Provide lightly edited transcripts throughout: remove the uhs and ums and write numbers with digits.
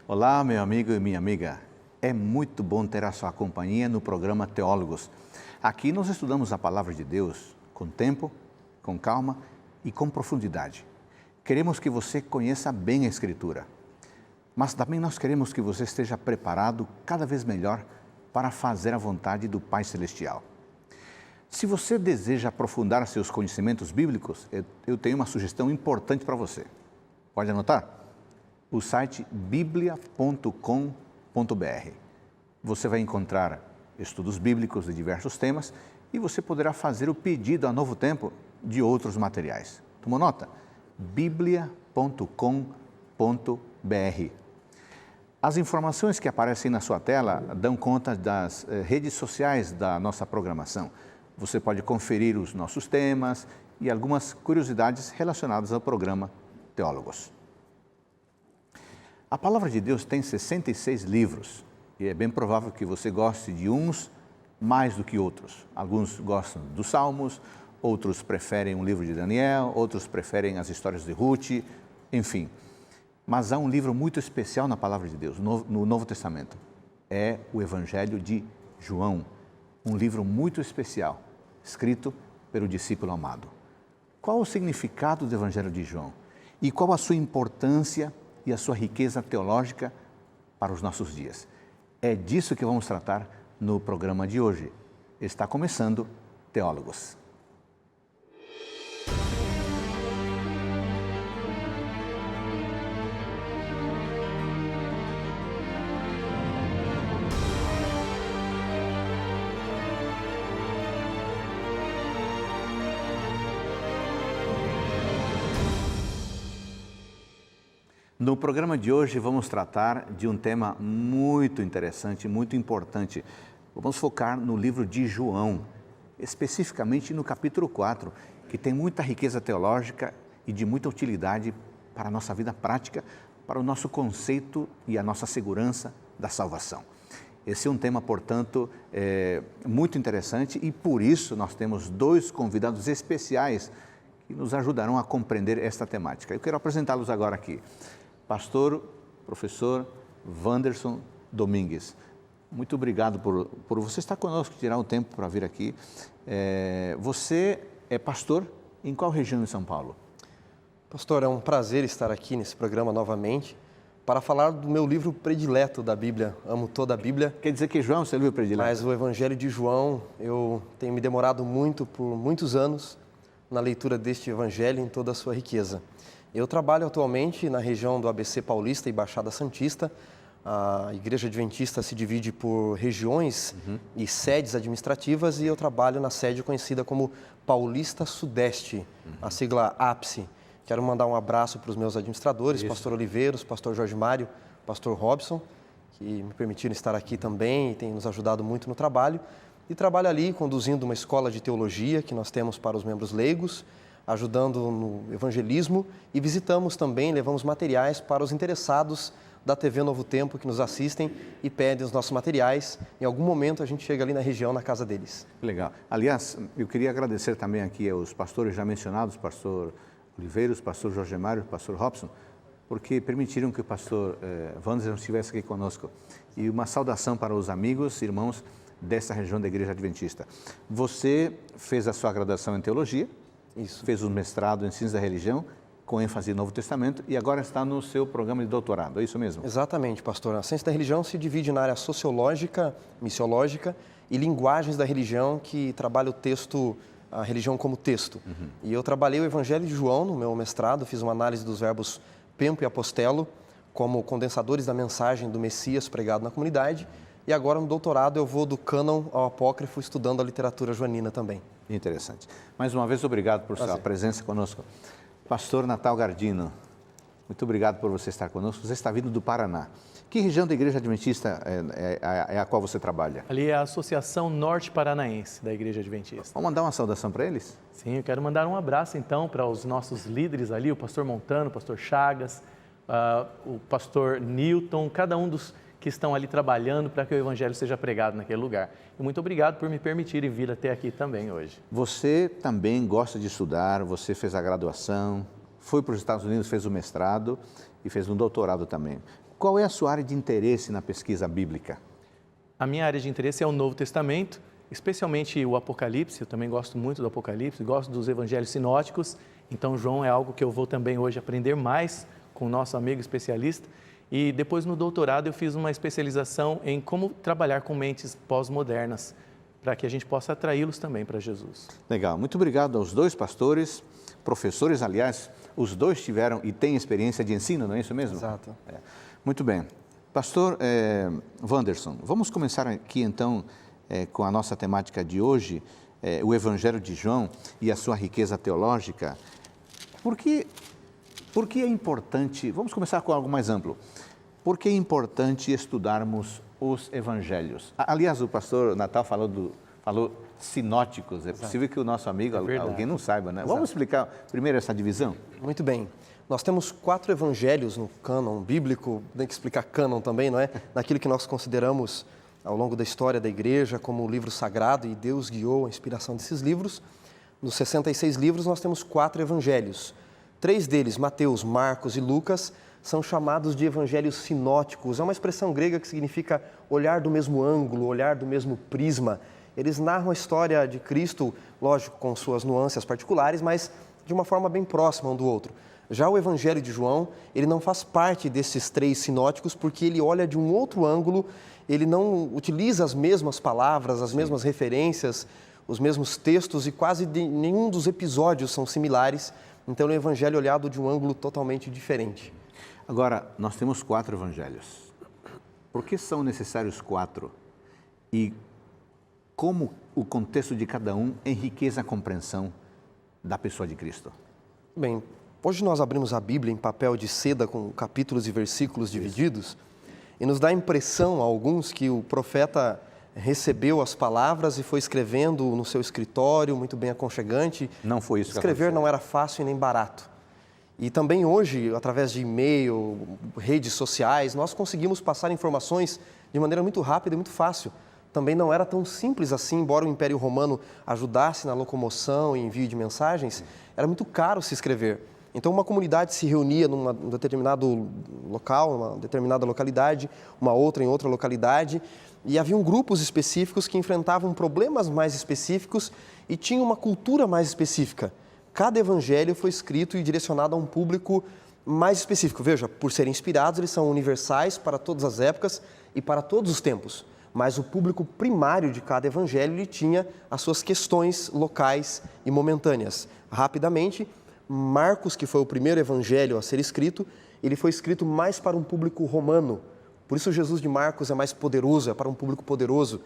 Olá, meu amigo e minha amiga. É muito bom ter a sua companhia no programa Teólogos. Aqui nós estudamos a Palavra de Deus com tempo, com calma e com profundidade. Queremos que você conheça bem a Escritura, mas também nós queremos que você esteja preparado cada vez melhor para fazer a vontade do Pai Celestial. Se você deseja aprofundar seus conhecimentos bíblicos, eu tenho uma sugestão importante para você. Pode anotar? O site biblia.com.br. Você vai encontrar estudos bíblicos de diversos temas e você poderá fazer o pedido a Novo Tempo de outros materiais. Tomou nota? biblia.com.br. As informações que aparecem na sua tela dão conta das redes sociais da nossa programação. Você pode conferir os nossos temas e algumas curiosidades relacionadas ao programa Teólogos. A Palavra de Deus tem 66 livros e é bem provável que você goste de uns mais do que outros. Alguns gostam dos Salmos, outros preferem um livro de Daniel, outros preferem as histórias de Ruth, enfim. Mas há um livro muito especial na Palavra de Deus, no Novo Testamento. É o Evangelho de João, um livro muito especial, escrito pelo discípulo amado. Qual o significado do Evangelho de João? E qual a sua importância e a sua riqueza teológica para os nossos dias? É disso que vamos tratar no programa de hoje. Está começando Teólogos. No programa de hoje vamos tratar de um tema muito interessante, muito importante. Vamos focar no livro de João, especificamente no capítulo 4, que tem muita riqueza teológica e de muita utilidade para a nossa vida prática, para o nosso conceito e a nossa segurança da salvação. Esse é um tema, portanto, muito interessante e por isso nós temos dois convidados especiais que nos ajudarão a compreender esta temática. Eu quero apresentá-los agora aqui. Pastor, professor Wanderson Domingues, muito obrigado por você estar conosco, tirar o tempo para vir aqui. Você é pastor em qual região de São Paulo? Pastor, é um prazer estar aqui nesse programa novamente para falar do meu livro predileto da Bíblia. Amo toda a Bíblia. Quer dizer que João é o seu livro predileto? Mas o Evangelho de João, eu tenho me demorado muito, por muitos anos, na leitura deste Evangelho em toda a sua riqueza. Eu trabalho atualmente na região do ABC Paulista e Baixada Santista. A Igreja Adventista se divide por regiões e sedes administrativas e eu trabalho na sede conhecida como Paulista Sudeste, a sigla APSE. Quero mandar um abraço para os meus administradores, pastor Oliveiros, pastor Jorge Mário, pastor Robson, que me permitiram estar aqui também e têm nos ajudado muito no trabalho. E trabalho ali conduzindo uma escola de teologia que nós temos para os membros leigos, ajudando no evangelismo e visitamos também, levamos materiais para os interessados da TV Novo Tempo que nos assistem e pedem os nossos materiais. Em algum momento a gente chega ali na região, na casa deles. Legal. Aliás, eu queria agradecer também aqui aos pastores já mencionados, pastor Oliveiros, pastor Jorge Mário, pastor Robson, porque permitiram que o pastor Wanderson estivesse aqui conosco. E uma saudação para os amigos e irmãos dessa região da Igreja Adventista. Você fez a sua graduação em teologia, Isso. Fez um mestrado em Ciência da Religião, com ênfase no Novo Testamento, e agora está no seu programa de doutorado, é isso mesmo? Exatamente, pastor. A ciência da religião se divide na área sociológica, missiológica e linguagens da religião, que trabalha o texto, a religião como texto. E eu trabalhei o Evangelho de João no meu mestrado, fiz uma análise dos verbos pempo e apostelo, como condensadores da mensagem do Messias pregado na comunidade, e agora no doutorado eu vou do cânon ao apócrifo, estudando a literatura joanina também. Interessante. Mais uma vez, obrigado por sua presença conosco. Pastor Natal Gardino, muito obrigado por você estar conosco. Você está vindo do Paraná. Que região da Igreja Adventista é a qual você trabalha? Ali é a Associação Norte Paranaense da Igreja Adventista. Vamos mandar uma saudação para eles? Sim, eu quero mandar um abraço então para os nossos líderes ali, o pastor Montano, o pastor Chagas, o pastor Newton, cada um dos que estão ali trabalhando para que o Evangelho seja pregado naquele lugar. E muito obrigado por me permitirem vir até aqui também hoje. Você também gosta de estudar, você fez a graduação, foi para os Estados Unidos, fez o mestrado e fez um doutorado também. qual é a sua área de interesse na pesquisa bíblica? A minha área de interesse é o Novo Testamento, especialmente o Apocalipse. Eu também gosto muito do Apocalipse, gosto dos evangelhos sinóticos. Então, João é algo que eu vou também hoje aprender mais com o nosso amigo especialista. E depois, no doutorado, eu fiz uma especialização em como trabalhar com mentes pós-modernas, para que a gente possa atraí-los também para Jesus. Legal, muito obrigado aos dois pastores, professores, aliás, os dois tiveram e têm experiência de ensino, não é isso mesmo? Exato. Muito bem. Pastor Wanderson, vamos começar aqui então com a nossa temática de hoje, o Evangelho de João e a sua riqueza teológica. Por que é importante, vamos começar com algo mais amplo, por que é importante estudarmos os Evangelhos? Aliás, o pastor Natal falou sinóticos, é possível que o nosso amigo, alguém não saiba, né? Vamos explicar primeiro essa divisão? Muito bem. Nós temos 4 evangelhos no cânon bíblico, tem que explicar cânon também, não é? Naquilo que nós consideramos ao longo da história da igreja como o livro sagrado, e Deus guiou a inspiração desses livros. Nos 66 livros nós temos 4 evangelhos. 3 deles, Mateus, Marcos e Lucas, são chamados de evangelhos sinóticos. É uma expressão grega que significa olhar do mesmo ângulo, olhar do mesmo prisma. Eles narram a história de Cristo, lógico, com suas nuances particulares, mas de uma forma bem próxima um do outro. Já o Evangelho de João, ele não faz parte desses 3 sinóticos porque ele olha de um outro ângulo, ele não utiliza as mesmas palavras, as mesmas referências, os mesmos textos e quase nenhum dos episódios são similares. Então, é um evangelho olhado de um ângulo totalmente diferente. Agora, nós temos 4 evangelhos. Por que são necessários 4? E como o contexto de cada um enriquece a compreensão da pessoa de Cristo? Bem, hoje nós abrimos a Bíblia em papel de seda com capítulos e versículos divididos e nos dá a impressão a alguns que o profeta recebeu as palavras e foi escrevendo no seu escritório, muito bem aconchegante. Não foi isso que Escrever aconteceu. não era fácil e nem barato. E também hoje, através de e-mail, redes sociais, nós conseguimos passar informações de maneira muito rápida e muito fácil. Também não era tão simples assim, embora o Império Romano ajudasse na locomoção e envio de mensagens, era muito caro se escrever. Então, uma comunidade se reunia num determinado local, numa determinada localidade, uma outra em outra localidade, e haviam grupos específicos que enfrentavam problemas mais específicos e tinham uma cultura mais específica. Cada evangelho foi escrito e direcionado a um público mais específico. Veja, por serem inspirados, eles são universais para todas as épocas e para todos os tempos. Mas o público primário de cada evangelho ele tinha as suas questões locais e momentâneas. Rapidamente, Marcos, que foi o primeiro evangelho a ser escrito, ele foi escrito mais para um público romano. Por isso Jesus de Marcos é mais poderoso, é para um público poderoso.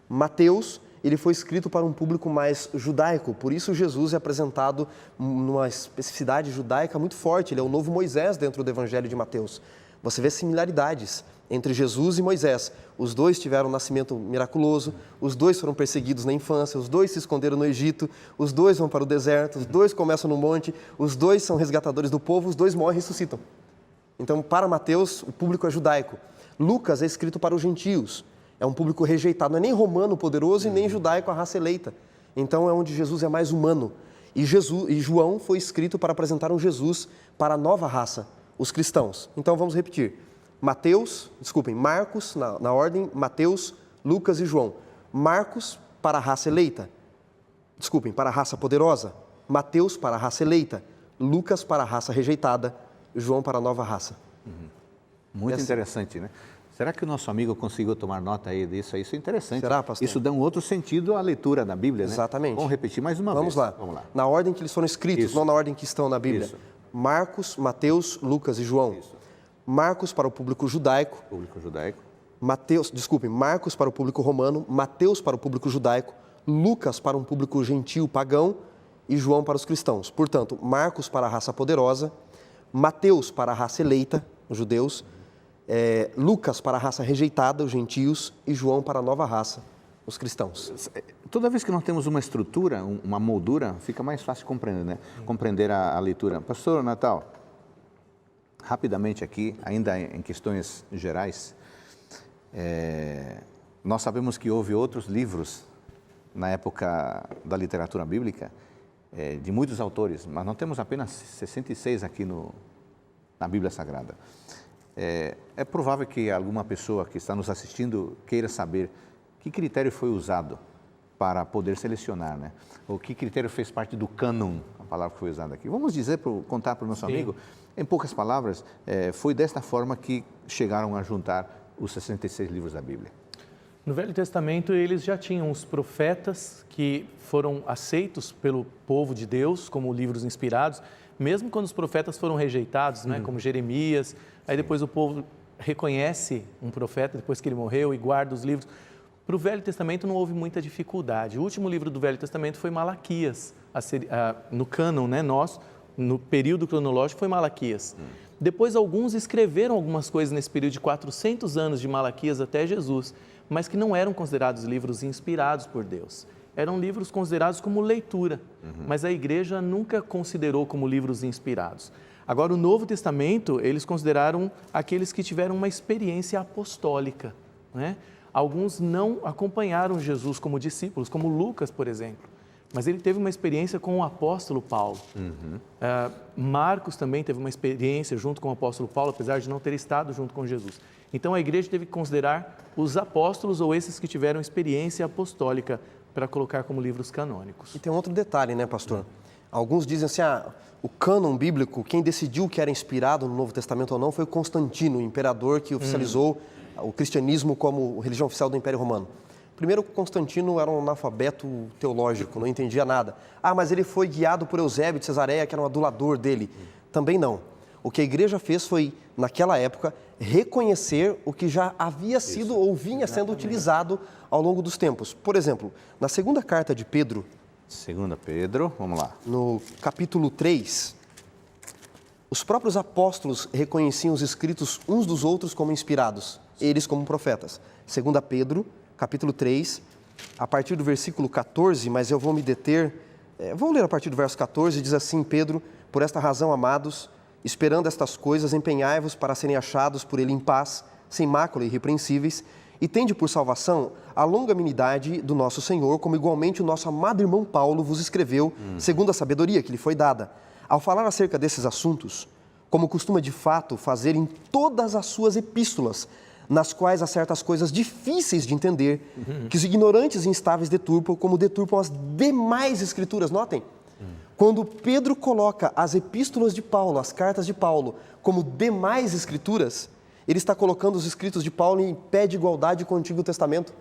Mateus, ele foi escrito para um público mais judaico. Por isso Jesus é apresentado numa especificidade judaica muito forte. Ele é o novo Moisés dentro do evangelho de Mateus. Você vê similaridades entre Jesus e Moisés. Os dois tiveram um nascimento miraculoso, os dois foram perseguidos na infância, os dois se esconderam no Egito, os dois vão para o deserto, os dois começam no monte, os dois são resgatadores do povo, os dois morrem e ressuscitam. Então, para Mateus, o público é judaico. Lucas é escrito para os gentios. É um público rejeitado, não é nem romano poderoso e nem judaico a raça eleita. Então, é onde Jesus é mais humano. E João foi escrito para apresentar um Jesus para a nova raça, os cristãos. Então, vamos repetir. Marcos, na ordem, Mateus, Lucas e João. Marcos para a raça eleita. Para a raça poderosa. Mateus para a raça eleita. Lucas para a raça rejeitada. João para a nova raça. Muito interessante, né? Será que o nosso amigo conseguiu tomar nota aí disso? Isso é interessante. Será, pastor? Isso dá um outro sentido à leitura da Bíblia, né? Exatamente. Vamos repetir mais uma vez. Vamos lá. Na ordem que eles foram escritos, Isso. não na ordem que estão na Bíblia. Isso. Marcos, Mateus, Lucas e João. Isso. Marcos para o público judaico. Marcos para o público romano, Mateus para o público judaico, Lucas para um público gentil pagão e João para os cristãos. Portanto, Marcos para a raça poderosa, Mateus para a raça eleita, os judeus, Lucas para a raça rejeitada, os gentios, e João para a nova raça, os cristãos. Toda vez que nós temos uma estrutura, uma moldura, fica mais fácil compreender, né? Compreender a leitura. Pastor Natal, rapidamente aqui, ainda em questões gerais, nós sabemos que houve outros livros na época da literatura bíblica, de muitos autores, mas nós temos apenas 66 aqui na Bíblia Sagrada. É provável que alguma pessoa que está nos assistindo queira saber que critério foi usado para poder selecionar, né? Ou que critério fez parte do cânon, a palavra que foi usada aqui. Vamos dizer, contar para o nosso amigo, em poucas palavras, foi desta forma que chegaram a juntar os 66 livros da Bíblia. No Velho Testamento, eles já tinham os profetas que foram aceitos pelo povo de Deus como livros inspirados, mesmo quando os profetas foram rejeitados, né, como Jeremias. Aí depois o povo reconhece um profeta depois que ele morreu e guarda os livros. Para o Velho Testamento não houve muita dificuldade. O último livro do Velho Testamento foi Malaquias, no cânon, né, nosso, no período cronológico foi Malaquias. Depois alguns escreveram algumas coisas nesse período de 400 anos de Malaquias até Jesus, mas que não eram considerados livros inspirados por Deus. Eram livros considerados como leitura, mas a igreja nunca considerou como livros inspirados. Agora, o Novo Testamento, eles consideraram aqueles que tiveram uma experiência apostólica, né? Alguns não acompanharam Jesus como discípulos, como Lucas, por exemplo, mas ele teve uma experiência com o apóstolo Paulo. Marcos também teve uma experiência junto com o apóstolo Paulo, apesar de não ter estado junto com Jesus. Então, a igreja teve que considerar os apóstolos ou esses que tiveram experiência apostólica para colocar como livros canônicos. E tem um outro detalhe, né, pastor? Alguns dizem assim, o cânon bíblico, quem decidiu que era inspirado no Novo Testamento ou não foi Constantino, o imperador que oficializou o cristianismo como religião oficial do Império Romano. Primeiro, Constantino era um analfabeto teológico, não entendia nada. Mas ele foi guiado por Eusébio de Cesareia, que era um adulador dele. Também não. O que a igreja fez foi, naquela época, reconhecer o que já havia sido ou vinha sendo utilizado ao longo dos tempos. Por exemplo, na segunda carta de Pedro... Segunda Pedro, vamos lá. No capítulo 3, os próprios apóstolos reconheciam os escritos uns dos outros como inspirados, eles como profetas. Segunda Pedro, capítulo 3, a partir do versículo 14, mas eu vou me deter... vou ler a partir do verso 14, diz assim, Pedro, por esta razão, amados... Esperando estas coisas, empenhai-vos para serem achados por ele em paz, sem mácula e irrepreensíveis, e tende por salvação a longanimidade do nosso Senhor, como igualmente o nosso amado irmão Paulo vos escreveu, segundo a sabedoria que lhe foi dada. Ao falar acerca desses assuntos, como costuma de fato fazer em todas as suas epístolas, nas quais há certas coisas difíceis de entender, que os ignorantes e instáveis deturpam, como deturpam as demais escrituras. Notem, quando Pedro coloca as epístolas de Paulo, as cartas de Paulo, como demais escrituras, ele está colocando os escritos de Paulo em pé de igualdade com o Antigo Testamento.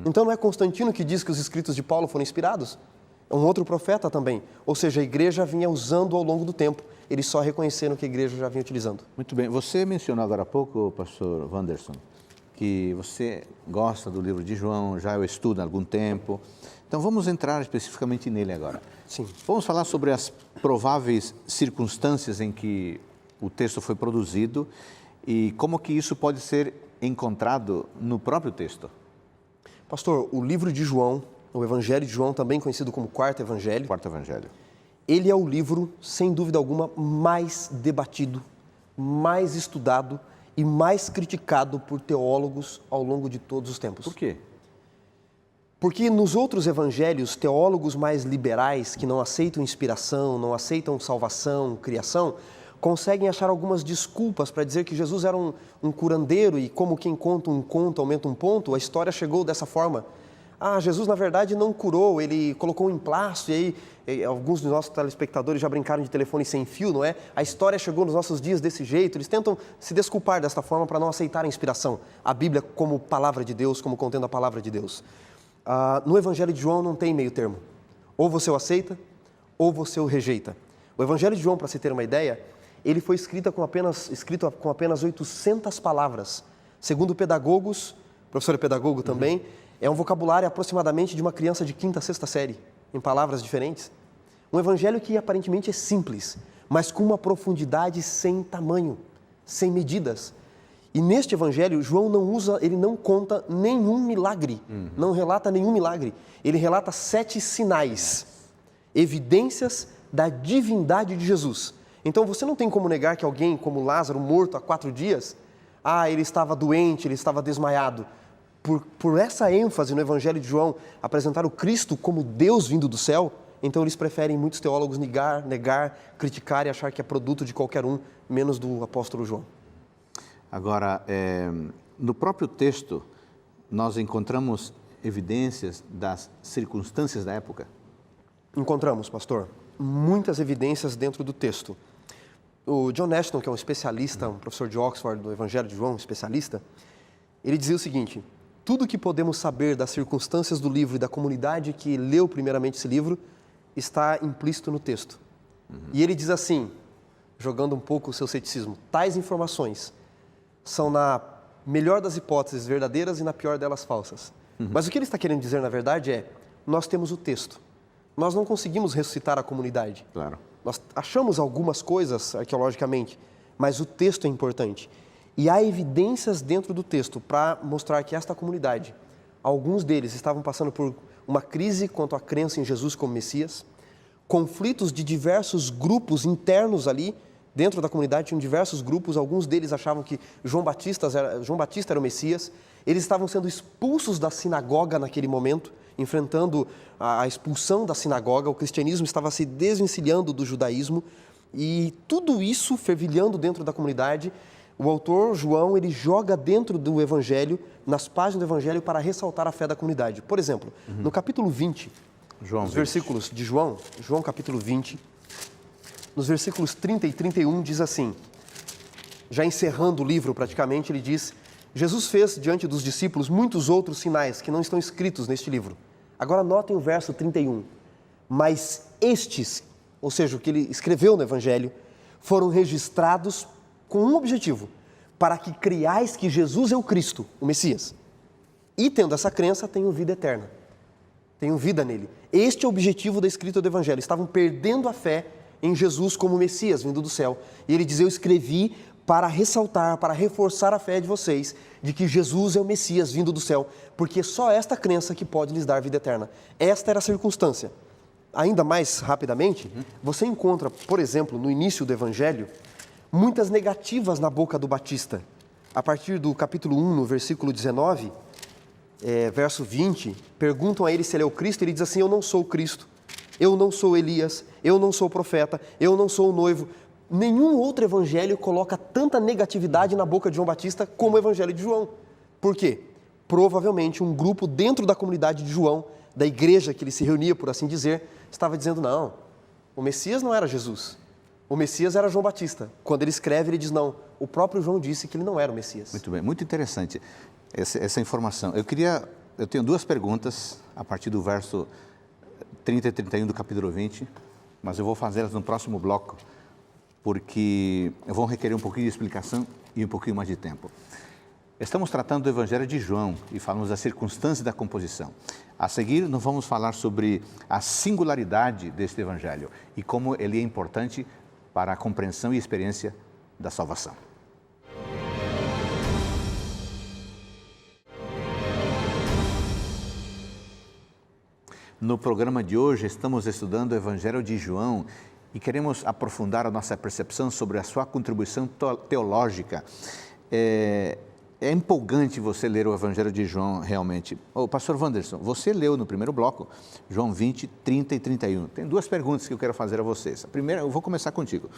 Então não é Constantino que diz que os escritos de Paulo foram inspirados? É um outro profeta também. Ou seja, a igreja vinha usando ao longo do tempo. Eles só reconheceram que a igreja já vinha utilizando. Muito bem. Você mencionou agora há pouco, pastor Wanderson, que você gosta do livro de João, já o estuda há algum tempo. Então vamos entrar especificamente nele agora. Sim. Vamos falar sobre as prováveis circunstâncias em que o texto foi produzido e como que isso pode ser encontrado no próprio texto. Pastor, o livro de João, o Evangelho de João, também conhecido como Quarto Evangelho, ele é o livro, sem dúvida alguma, mais debatido, mais estudado e mais criticado por teólogos ao longo de todos os tempos. Por quê? Porque nos outros evangelhos, teólogos mais liberais, que não aceitam inspiração, não aceitam salvação, criação, conseguem achar algumas desculpas para dizer que Jesus era um curandeiro e como quem conta um conto aumenta um ponto, a história chegou dessa forma. Jesus na verdade não curou, ele colocou um emplasto e aí alguns dos nossos telespectadores já brincaram de telefone sem fio, não é? A história chegou nos nossos dias desse jeito, eles tentam se desculpar desta forma para não aceitar a inspiração, a Bíblia como palavra de Deus, como contendo a palavra de Deus. No Evangelho de João não tem meio termo. Ou você o aceita, ou você o rejeita. O Evangelho de João, para se ter uma ideia, ele foi escrito com apenas 800 palavras. Segundo pedagogos, professor pedagogo também, é um vocabulário aproximadamente de uma criança de 5ª, 6ª série, em palavras diferentes. Um evangelho que aparentemente é simples, mas com uma profundidade sem tamanho, sem medidas. E neste evangelho, João ele não conta nenhum milagre, não relata nenhum milagre. Ele relata 7 sinais, evidências da divindade de Jesus. Então você não tem como negar que alguém como Lázaro, morto há 4 dias, ele estava doente, ele estava desmaiado. Por essa ênfase no evangelho de João, apresentar o Cristo como Deus vindo do céu, então eles preferem, muitos teólogos, negar, criticar e achar que é produto de qualquer um, menos do apóstolo João. Agora, no próprio texto, nós encontramos evidências das circunstâncias da época? Encontramos, pastor, muitas evidências dentro do texto. O John Ashton, que é um especialista, um professor de Oxford do Evangelho de João, um especialista, ele dizia o seguinte: tudo que podemos saber das circunstâncias do livro e da comunidade que leu primeiramente esse livro está implícito no texto. E ele diz assim, jogando um pouco o seu ceticismo: tais informações são, na melhor das hipóteses, verdadeiras e na pior delas, falsas. Mas o que ele está querendo dizer, na verdade, é: nós temos o texto. Nós não conseguimos ressuscitar a comunidade. Claro. Nós achamos algumas coisas arqueologicamente, mas o texto é importante. E há evidências dentro do texto para mostrar que esta comunidade, alguns deles estavam passando por uma crise quanto à crença em Jesus como Messias, conflitos de diversos grupos internos ali, dentro da comunidade tinham diversos grupos, alguns deles achavam que João Batista era o Messias, eles estavam sendo expulsos da sinagoga naquele momento, enfrentando a expulsão da sinagoga, o cristianismo estava se desvencilhando do judaísmo, e tudo isso fervilhando dentro da comunidade. O autor João, ele joga dentro do Evangelho, nas páginas do Evangelho, para ressaltar a fé da comunidade. Por exemplo, no capítulo 20, os versículos de João capítulo 20, nos versículos 30 e 31, diz assim, já encerrando o livro praticamente, ele diz: Jesus fez diante dos discípulos muitos outros sinais que não estão escritos neste livro. Agora notem o verso 31. Mas estes, ou seja, o que ele escreveu no Evangelho, foram registrados com um objetivo: para que creiais que Jesus é o Cristo, o Messias. E tendo essa crença, tenham vida eterna. Tenham vida nele. Este é o objetivo da escrita do Evangelho. Estavam perdendo a fé em Jesus como Messias vindo do céu. E ele diz: eu escrevi para ressaltar, para reforçar a fé de vocês, de que Jesus é o Messias vindo do céu, porque é só esta crença que pode lhes dar vida eterna. Esta era a circunstância. Ainda mais rapidamente, você encontra, por exemplo, no início do Evangelho, muitas negativas na boca do Batista. A partir do capítulo 1, no versículo 19, verso 20, perguntam a ele se ele é o Cristo, ele diz assim: eu não sou o Cristo, eu não sou Elias, eu não sou o profeta, eu não sou o noivo. Nenhum outro evangelho coloca tanta negatividade na boca de João Batista como o evangelho de João. Por quê? Provavelmente um grupo dentro da comunidade de João, da igreja que ele se reunia, por assim dizer, estava dizendo: não, o Messias não era Jesus, o Messias era João Batista. Quando ele escreve, ele diz: não, o próprio João disse que ele não era o Messias. Muito bem, muito interessante essa informação. Eu tenho duas perguntas a partir do verso 30 e 31 do capítulo 20, mas eu vou fazê-las no próximo bloco, porque vão requerer um pouquinho de explicação e um pouquinho mais de tempo. Estamos tratando do Evangelho de João e falamos das circunstâncias da composição. A seguir, nós vamos falar sobre a singularidade deste Evangelho e como ele é importante para a compreensão e experiência da salvação. No programa de hoje, estamos estudando o Evangelho de João e queremos aprofundar a nossa percepção sobre a sua contribuição teológica. É empolgante você ler o Evangelho de João, realmente. Pastor Wanderson, você leu no primeiro bloco, João 20, 30 e 31. Tem duas perguntas que eu quero fazer a vocês. A primeira, eu vou começar contigo.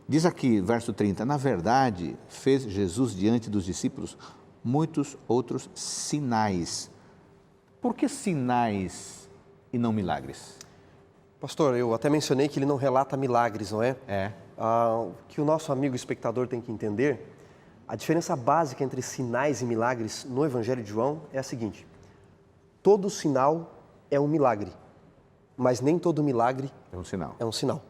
Diz aqui, verso 30, na verdade, fez Jesus diante dos discípulos muitos outros sinais. Por que sinais e não milagres? Pastor, eu até mencionei que ele não relata milagres, não é? É. O que o nosso amigo espectador tem que entender, a diferença básica entre sinais e milagres no Evangelho de João é a seguinte: todo sinal é um milagre, mas nem todo milagre é um sinal. É um sinal.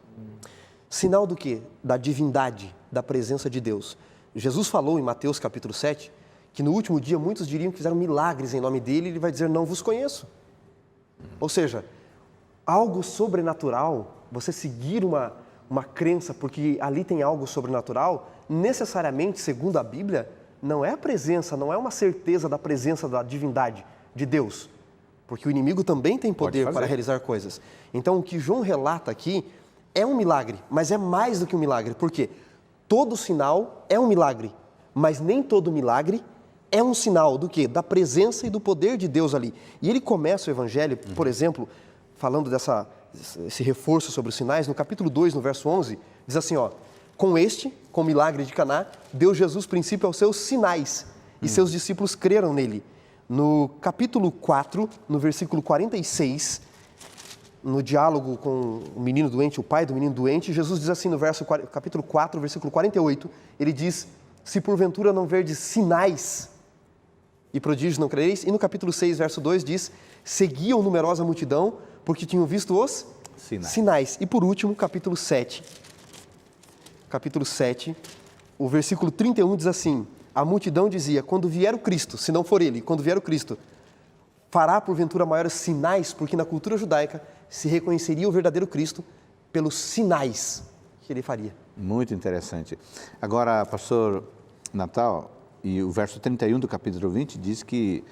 Sinal do quê? Da divindade, da presença de Deus. Jesus falou em Mateus capítulo 7 que no último dia muitos diriam que fizeram milagres em nome dele, e ele vai dizer: não vos conheço. Ou seja, algo sobrenatural, você seguir uma crença porque ali tem algo sobrenatural, necessariamente, segundo a Bíblia, não é a presença, não é uma certeza da presença da divindade de Deus, porque o inimigo também tem poder para realizar coisas. Então, o que João relata aqui é um milagre, mas é mais do que um milagre, porque todo sinal é um milagre, mas nem todo milagre é um sinal do quê? Da presença e do poder de Deus ali. E ele começa o Evangelho, por exemplo, falando esse reforço sobre os sinais, no capítulo 2, no verso 11, diz assim, ó: Com o milagre de Caná, deu Jesus princípio aos seus sinais e seus discípulos creram nele. No capítulo 4, no versículo 46, no diálogo com o menino doente, o pai do menino doente, Jesus diz assim no capítulo 4, versículo 48, ele diz, se porventura não verdes sinais e prodígios não crereis. E no capítulo 6, verso 2 diz, seguiam numerosa multidão porque tinham visto os sinais. E por último, capítulo 7, o versículo 31 diz assim, a multidão dizia, quando vier o Cristo, se não for ele, quando vier o Cristo, fará porventura maiores sinais, porque na cultura judaica se reconheceria o verdadeiro Cristo pelos sinais que ele faria. Muito interessante. Agora, pastor Natal, e o verso 31 do capítulo 20 diz que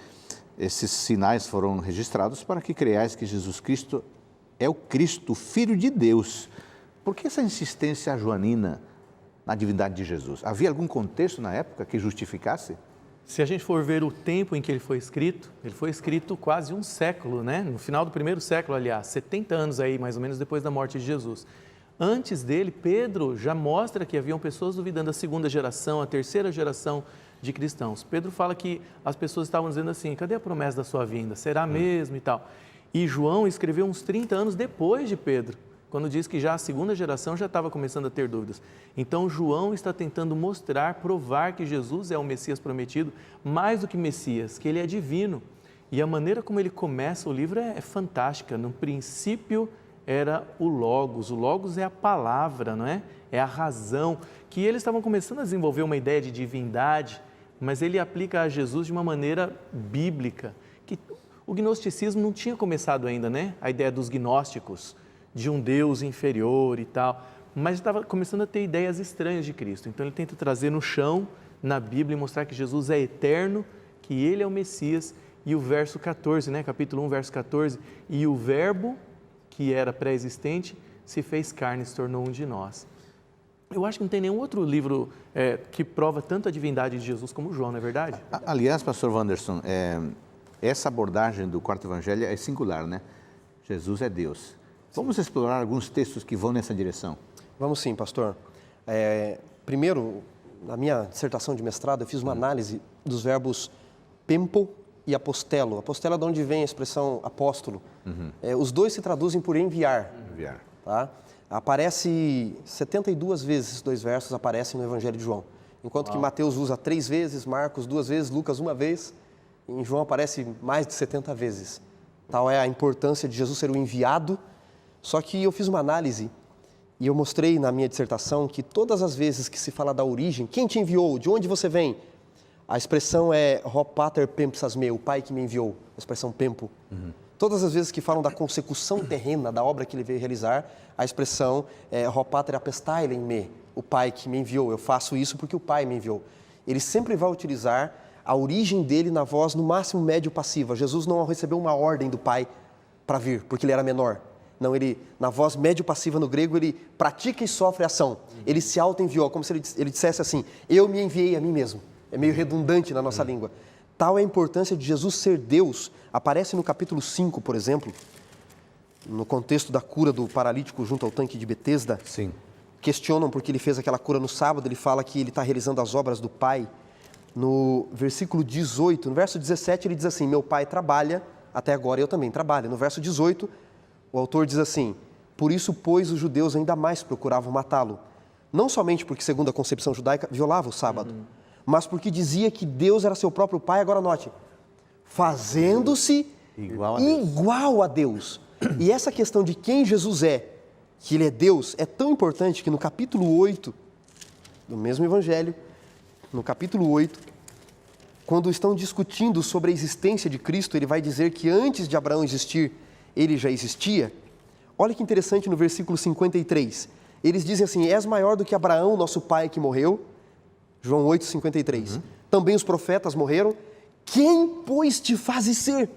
esses sinais foram registrados para que creiais que Jesus Cristo é o Cristo, Filho de Deus. Por que essa insistência joanina na divindade de Jesus? Havia algum contexto na época que justificasse? Se a gente for ver o tempo em que ele foi escrito quase um século, né? No final do primeiro século, aliás, 70 anos aí, mais ou menos, depois da morte de Jesus. Antes dele, Pedro já mostra que haviam pessoas duvidando da segunda geração, a terceira geração de cristãos. Pedro fala que as pessoas estavam dizendo assim, cadê a promessa da sua vinda? Será mesmo e tal? E João escreveu uns 30 anos depois de Pedro, quando diz que já a segunda geração já estava começando a ter dúvidas. Então, João está tentando mostrar, provar que Jesus é o Messias prometido, mais do que Messias, que ele é divino. E a maneira como ele começa o livro é fantástica. No princípio era o Logos é a palavra, não é? É a razão, que eles estavam começando a desenvolver uma ideia de divindade, mas ele aplica a Jesus de uma maneira bíblica, que o gnosticismo não tinha começado ainda, né? A ideia dos gnósticos, de um Deus inferior e tal, mas estava começando a ter ideias estranhas de Cristo. Então ele tenta trazer no chão, na Bíblia, e mostrar que Jesus é eterno, que ele é o Messias. E o verso 14, né? Capítulo 1, verso 14, e o verbo, que era pré-existente, se fez carne e se tornou um de nós. Eu acho que não tem nenhum outro livro que prova tanto a divindade de Jesus como João, não é verdade? Aliás, pastor Wanderson, essa abordagem do quarto evangelho é singular, né? Jesus é Deus. Vamos explorar alguns textos que vão nessa direção? Vamos sim, pastor. Primeiro, na minha dissertação de mestrado, eu fiz uma análise dos verbos pempo e apostelo. Apostelo é de onde vem a expressão apóstolo. Os dois se traduzem por enviar. Tá? Aparece 72 vezes, esses dois versos aparecem no Evangelho de João. Enquanto que Mateus usa 3 vezes, Marcos 2 vezes, Lucas 1 vez, em João aparece mais de 70 vezes. Tal é a importância de Jesus ser o enviado. Só que eu fiz uma análise e eu mostrei na minha dissertação que todas as vezes que se fala da origem, quem te enviou, de onde você vem, a expressão é Ho pater pempsas me, o pai que me enviou, a expressão pempo. Todas as vezes que falam da consecução terrena da obra que ele veio realizar, a expressão é Ho pater apestailen me, o pai que me enviou, eu faço isso porque o pai me enviou. Ele sempre vai utilizar a origem dele na voz no máximo médio passiva. Jesus não recebeu uma ordem do pai para vir, porque ele era menor. Não, ele, na voz médio-passiva no grego, ele pratica e sofre ação. Ele se auto-enviou, como se ele dissesse assim, eu me enviei a mim mesmo. É meio redundante na nossa língua. Tal é a importância de Jesus ser Deus. Aparece no capítulo 5, por exemplo, no contexto da cura do paralítico junto ao tanque de Betesda. Sim. Questionam porque ele fez aquela cura no sábado, ele fala que ele está realizando as obras do Pai. No versículo 18, no verso 17, ele diz assim, meu Pai trabalha, até agora eu também trabalho. No verso 18, o autor diz assim, por isso, pois, os judeus ainda mais procuravam matá-lo. Não somente porque, segundo a concepção judaica, violava o sábado, mas porque dizia que Deus era seu próprio Pai, agora note, fazendo-se igual a Deus. E essa questão de quem Jesus é, que ele é Deus, é tão importante que no capítulo 8 do mesmo Evangelho, no capítulo 8, quando estão discutindo sobre a existência de Cristo, ele vai dizer que antes de Abraão existir, ele já existia. Olha que interessante no versículo 53. Eles dizem assim, és maior do que Abraão, nosso pai que morreu. João 8, 53. Também os profetas morreram. Quem, pois, te fazes ser?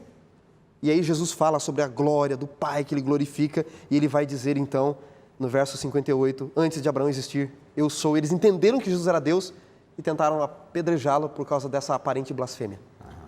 E aí Jesus fala sobre a glória do Pai que ele glorifica. E ele vai dizer então, no verso 58, antes de Abraão existir, eu sou. Eles entenderam que Jesus era Deus e tentaram apedrejá-lo por causa dessa aparente blasfêmia.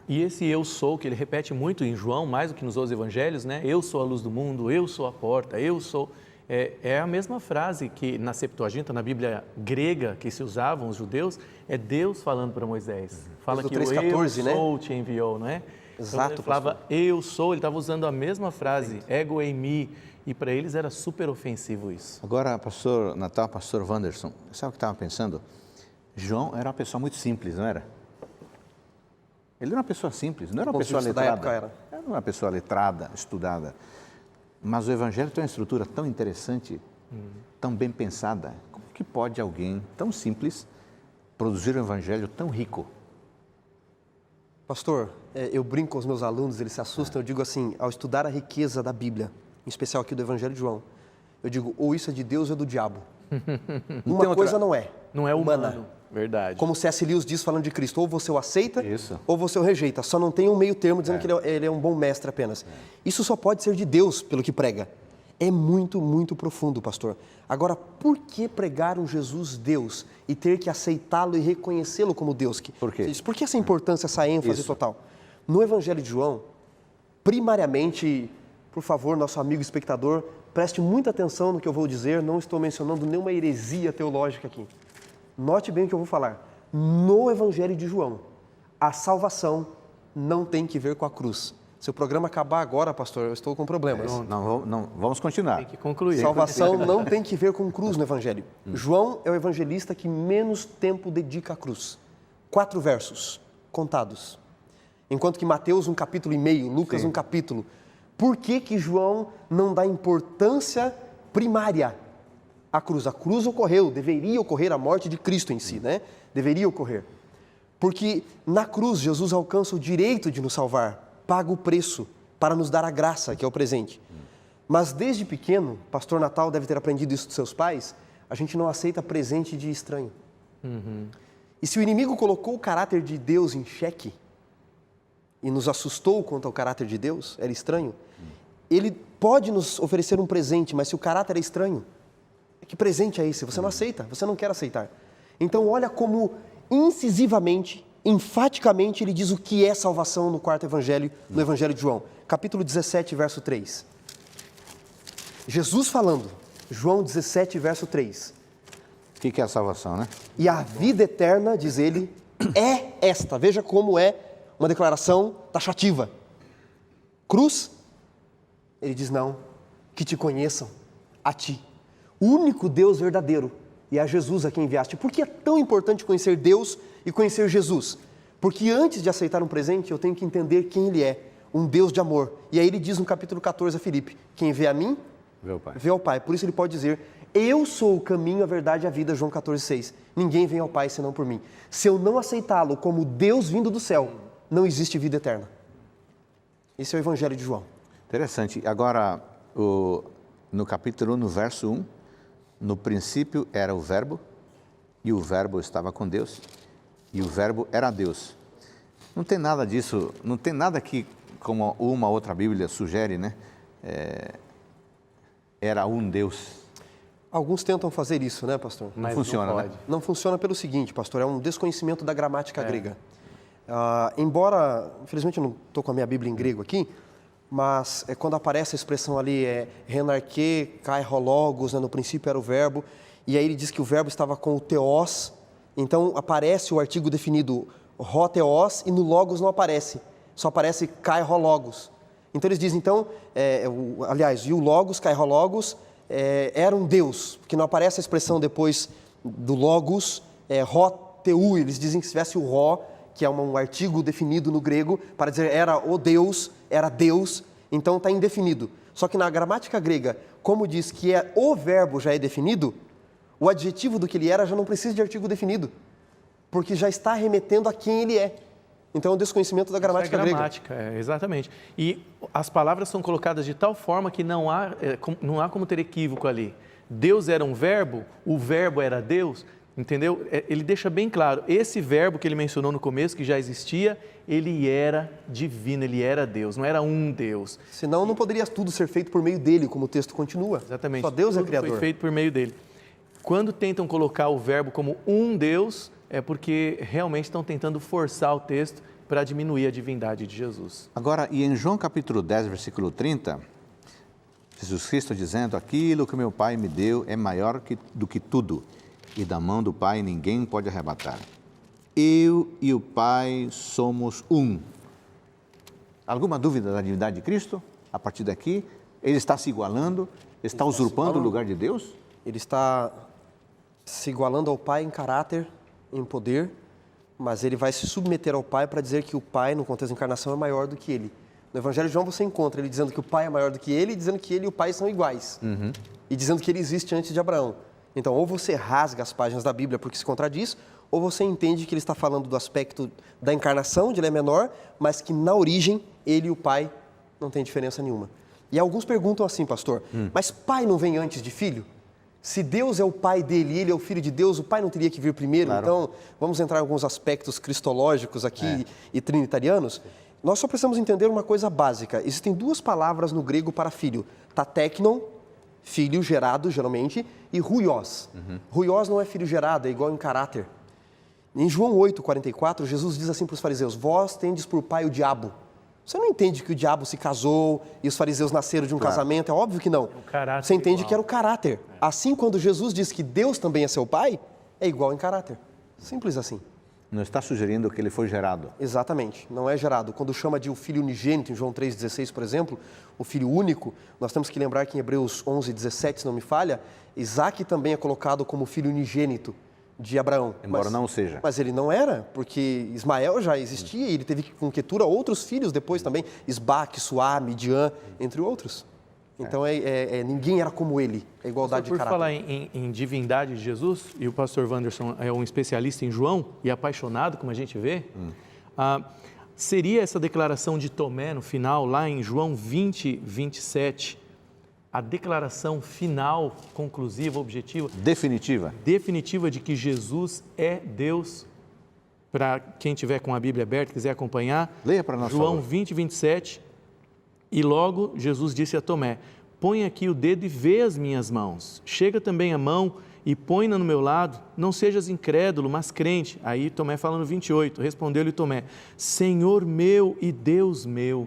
E esse eu sou, que ele repete muito em João, mais do que nos outros evangelhos, né? Eu sou a luz do mundo, eu sou a porta, eu sou. É a mesma frase que na Septuaginta, na Bíblia grega que se usavam os judeus, é Deus falando para Moisés. Fala que o 3,14, eu sou te enviou, não é? Exato, então, ele falava eu sou, ele estava usando a mesma frase, ego eimi, e para eles era super ofensivo isso. Agora, pastor Natal, pastor Wanderson, sabe o que eu estava pensando? João era uma pessoa muito simples, não era? Ele era uma pessoa simples, não era uma pessoa letrada. Da época era. Era uma pessoa letrada, estudada. Mas o Evangelho tem uma estrutura tão interessante, tão bem pensada. Como que pode alguém tão simples produzir um Evangelho tão rico? Pastor, eu brinco com os meus alunos, eles se assustam, eu digo assim, ao estudar a riqueza da Bíblia, em especial aqui do Evangelho de João, eu digo, ou isso é de Deus ou é do diabo. Uma coisa não é. Não é humana. humano, verdade. Como C.S. Lewis diz falando de Cristo, ou você o aceita, Isso. ou você o rejeita. Só não tem um meio termo dizendo que ele é um bom mestre apenas. Isso só pode ser de Deus, pelo que prega. É muito, muito profundo, pastor. Agora, por que pregar um Jesus Deus e ter que aceitá-lo e reconhecê-lo como Deus? Por quê? Por que essa importância, essa ênfase total? No Evangelho de João, primariamente, por favor, nosso amigo espectador, preste muita atenção no que eu vou dizer, não estou mencionando nenhuma heresia teológica aqui. Note bem o que eu vou falar. No Evangelho de João, a salvação não tem que ver com a cruz. Se o programa acabar agora, pastor, eu estou com problemas. Não, vamos continuar. Tem que concluir. Salvação não tem que ver com cruz no Evangelho. João é o evangelista que menos tempo dedica à cruz. 4 versos contados. Enquanto que Mateus, 1,5 capítulo, Lucas, 1 capítulo. Por que João não dá importância primária à cruz? A cruz ocorreu, deveria ocorrer a morte de Cristo em si, né? Deveria ocorrer. Porque na cruz Jesus alcança o direito de nos salvar, paga o preço para nos dar a graça, que é o presente. Mas desde pequeno, pastor Natal deve ter aprendido isso dos seus pais, a gente não aceita presente de estranho. E se o inimigo colocou o caráter de Deus em xeque e nos assustou quanto ao caráter de Deus, era estranho, ele pode nos oferecer um presente, mas se o caráter é estranho, que presente é esse? Você não aceita, você não quer aceitar. Então olha como incisivamente, enfaticamente, ele diz o que é salvação no 4º evangelho, no Evangelho de João. Capítulo 17, verso 3. Jesus falando, João 17, verso 3. O que é a salvação, né? E a vida eterna, diz ele, é esta. Veja como é uma declaração taxativa. Cruz? Ele diz não, que te conheçam, a ti, o único Deus verdadeiro, e a Jesus a quem enviaste. Por que é tão importante conhecer Deus e conhecer Jesus? Porque antes de aceitar um presente, eu tenho que entender quem Ele é, um Deus de amor. E aí ele diz no capítulo 14 a Filipe, quem vê a mim, vê ao Pai. Por isso ele pode dizer, eu sou o caminho, a verdade e a vida, João 14,6. Ninguém vem ao Pai senão por mim. Se eu não aceitá-lo como Deus vindo do céu, não existe vida eterna. Esse é o Evangelho de João. Interessante. Agora, no capítulo 1, no verso 1, no princípio era o Verbo, e o Verbo estava com Deus, e o Verbo era Deus. Não tem nada disso, não tem nada que, como uma outra Bíblia sugere, né? Era um Deus. Alguns tentam fazer isso, né, pastor? Não funciona, né? Não funciona pelo seguinte, pastor, é um desconhecimento da gramática grega. Embora, infelizmente eu não estou com a minha Bíblia em grego aqui, mas quando aparece a expressão ali, renarque, kairologos, né, no princípio era o verbo, e aí ele diz que o verbo estava com o teos, então aparece o artigo definido ro teos e no logos não aparece, só aparece kairologos. Então eles dizem, e o logos, kairologos, era um Deus, porque não aparece a expressão depois do logos, ro teu, eles dizem que se tivesse o ro, que é um artigo definido no grego, para dizer era o Deus, era Deus, então está indefinido. Só que na gramática grega, como diz que o verbo já é definido, o adjetivo do que ele era já não precisa de artigo definido, porque já está remetendo a quem ele é. Então é um desconhecimento da gramática grega. Gramática, exatamente. E as palavras são colocadas de tal forma que não há como ter equívoco ali. Deus era um verbo, o verbo era Deus. Entendeu? Ele deixa bem claro, esse verbo que ele mencionou no começo, que já existia, ele era divino, ele era Deus, não era um Deus. Senão não poderia tudo ser feito por meio dele, como o texto continua. Exatamente. Só Deus é criador. Foi feito por meio dele. Quando tentam colocar o verbo como um Deus, é porque realmente estão tentando forçar o texto para diminuir a divindade de Jesus. Agora, e em João capítulo 10, versículo 30, Jesus Cristo dizendo, aquilo que meu Pai me deu é maior do que tudo, e da mão do Pai ninguém pode arrebatar. Eu e o Pai somos um. Alguma dúvida da divindade de Cristo? A partir daqui, ele está se igualando, está usurpando o lugar de Deus? Ele está se igualando ao Pai em caráter, em poder, mas ele vai se submeter ao Pai para dizer que o Pai, no contexto da encarnação, é maior do que ele. No Evangelho de João você encontra ele dizendo que o Pai é maior do que ele e dizendo que ele e o Pai são iguais. E dizendo que ele existe antes de Abraão. Então, ou você rasga as páginas da Bíblia porque se contradiz, ou você entende que ele está falando do aspecto da encarnação, de ele é menor, mas que na origem ele e o Pai não têm diferença nenhuma. E alguns perguntam assim, pastor, mas Pai não vem antes de Filho? Se Deus é o Pai dele e ele é o Filho de Deus, o Pai não teria que vir primeiro? Claro. Então, vamos entrar em alguns aspectos cristológicos aqui e trinitarianos. Nós só precisamos entender uma coisa básica. Existem duas palavras no grego para filho. Tateknon, filho gerado, geralmente, e ruios. Ruios não é filho gerado, é igual em caráter. Em João 8:44, Jesus diz assim para os fariseus, vós tendes por pai o diabo. Você não entende que o diabo se casou e os fariseus nasceram de um casamento? É óbvio que não. Você entende que era o caráter. Assim, quando Jesus diz que Deus também é seu pai, é igual em caráter. Simples assim. Não está sugerindo que ele foi gerado. Exatamente, não é gerado. Quando chama de o filho unigênito, em João 3,16, por exemplo, o filho único, nós temos que lembrar que em Hebreus 11:17, se não me falha, Isaac também é colocado como filho unigênito de Abraão. Embora não seja. Mas ele não era, porque Ismael já existia e ele teve com Quetura outros filhos depois também, Isbaque, Suá, Midian, entre outros. Então, ninguém era como ele, a igualdade de caráter. Por falar em divindade de Jesus, e o pastor Wanderson é um especialista em João e apaixonado, como a gente vê, seria essa declaração de Tomé no final, lá em João 20:27, a declaração final, conclusiva, objetiva? Definitiva. Definitiva de que Jesus é Deus. Para quem tiver com a Bíblia aberta, quiser acompanhar. Leia para nós. João 20:27. E logo Jesus disse a Tomé, põe aqui o dedo e vê as minhas mãos. Chega também a mão e põe-na no meu lado. Não sejas incrédulo, mas crente. Aí Tomé fala no 28, respondeu-lhe Tomé, Senhor meu e Deus meu.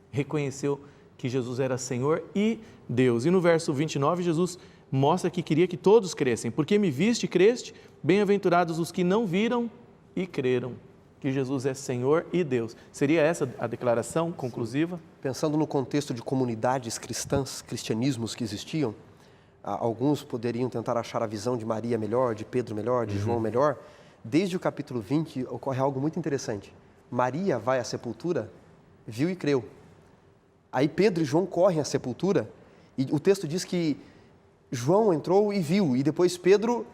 Reconheceu que Jesus era Senhor e Deus. E no verso 29, Jesus mostra que queria que todos crescem. Porque me viste e creste, bem-aventurados os que não viram e creram. Que Jesus é Senhor e Deus. Seria essa a declaração conclusiva? Pensando no contexto de comunidades cristãs, cristianismos que existiam, alguns poderiam tentar achar a visão de Maria melhor, de Pedro melhor, de João melhor. Desde o capítulo 20 ocorre algo muito interessante. Maria vai à sepultura, viu e creu. Aí Pedro e João correm à sepultura e o texto diz que João entrou e viu. E depois Pedro,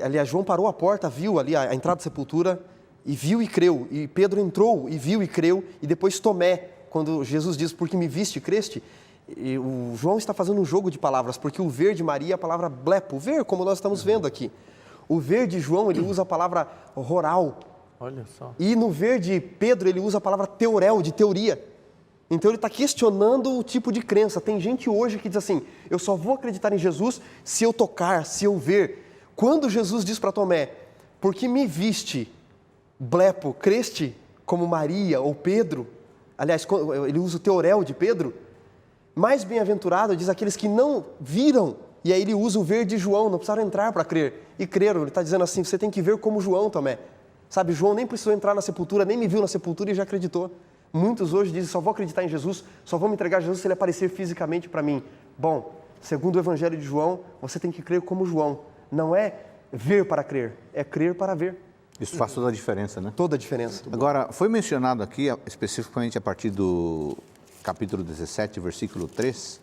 aliás, João parou a porta, viu ali a entrada da sepultura, e viu e creu, e Pedro entrou e viu e creu, e depois Tomé, quando Jesus diz, porque me viste e creste, e o João está fazendo um jogo de palavras, porque o ver de Maria é a palavra blepo, ver, como nós estamos vendo aqui. O ver de João, ele usa a palavra roral. Olha só. E no ver de Pedro, ele usa a palavra teorel, de teoria. Então ele está questionando o tipo de crença. Tem gente hoje que diz assim, eu só vou acreditar em Jesus se eu tocar, se eu ver. Quando Jesus diz para Tomé, porque me viste, blepo, creste, como Maria ou Pedro, aliás, ele usa o teorel de Pedro, mais bem-aventurado, diz aqueles que não viram, e aí ele usa o ver de João, não precisaram entrar para crer, e creram, ele está dizendo assim, você tem que ver como João, Tomé, sabe, João nem precisou entrar na sepultura, nem me viu na sepultura e já acreditou. Muitos hoje dizem, só vou acreditar em Jesus, só vou me entregar a Jesus se ele aparecer fisicamente para mim. Bom, segundo o Evangelho de João, você tem que crer como João, não é ver para crer, é crer para ver. Isso faz toda a diferença, né? Toda a diferença. Agora, foi mencionado aqui, especificamente a partir do capítulo 17, versículo 3,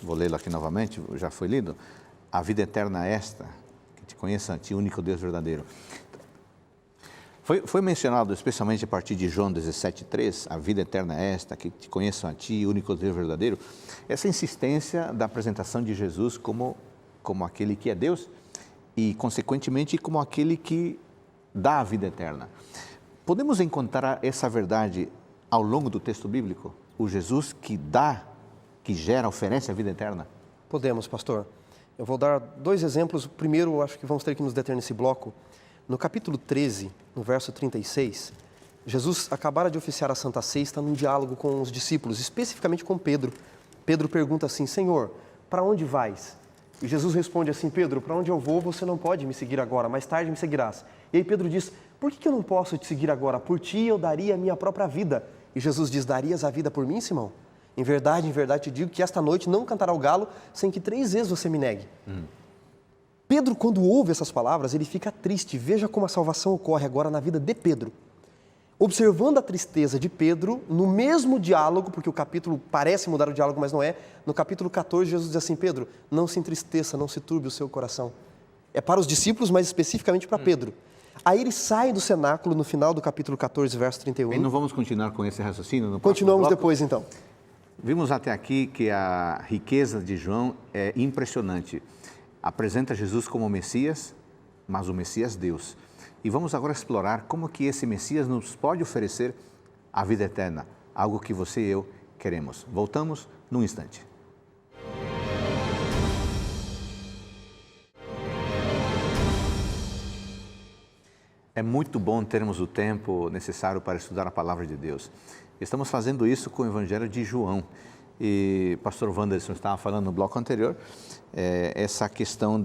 vou lê-lo aqui novamente, já foi lido, a vida eterna é esta, que te conheça a ti, único Deus verdadeiro. Foi mencionado especialmente a partir de João 17, 3, a vida eterna é esta, que te conheçam a ti, único Deus verdadeiro, essa insistência da apresentação de Jesus como aquele que é Deus e, consequentemente, como aquele que dá a vida eterna. Podemos encontrar essa verdade ao longo do texto bíblico? O Jesus que dá, que gera, oferece a vida eterna? Podemos, pastor. Eu vou dar dois exemplos. O primeiro, acho que vamos ter que nos deter nesse bloco. No capítulo 13, no verso 36, Jesus acabara de oficiar a Santa Ceia, está num diálogo com os discípulos, especificamente com Pedro. Pedro pergunta assim, Senhor, para onde vais? E Jesus responde assim, Pedro, para onde eu vou, você não pode me seguir agora, mais tarde me seguirás. E aí Pedro diz, por que eu não posso te seguir agora? Por ti eu daria a minha própria vida. E Jesus diz, darias a vida por mim, Simão? Em verdade te digo que esta noite não cantará o galo sem que 3 vezes você me negue. Pedro, quando ouve essas palavras, ele fica triste. Veja como a salvação ocorre agora na vida de Pedro. Observando a tristeza de Pedro, no mesmo diálogo, porque o capítulo parece mudar o diálogo, mas não é, no capítulo 14, Jesus diz assim, Pedro, não se entristeça, não se turbe o seu coração. É para os discípulos, mas especificamente para Pedro. Aí ele sai do cenáculo no final do capítulo 14, verso 31. E não vamos continuar com esse raciocínio? No Continuamos bloco? depois, então. Vimos até aqui que a riqueza de João é impressionante. Apresenta Jesus como o Messias, mas o Messias Deus. E vamos agora explorar como que esse Messias nos pode oferecer a vida eterna, algo que você e eu queremos. Voltamos num instante. É muito bom termos o tempo necessário para estudar a Palavra de Deus. Estamos fazendo isso com o Evangelho de João. E o pastor Wanderson estava falando no bloco anterior, essa questão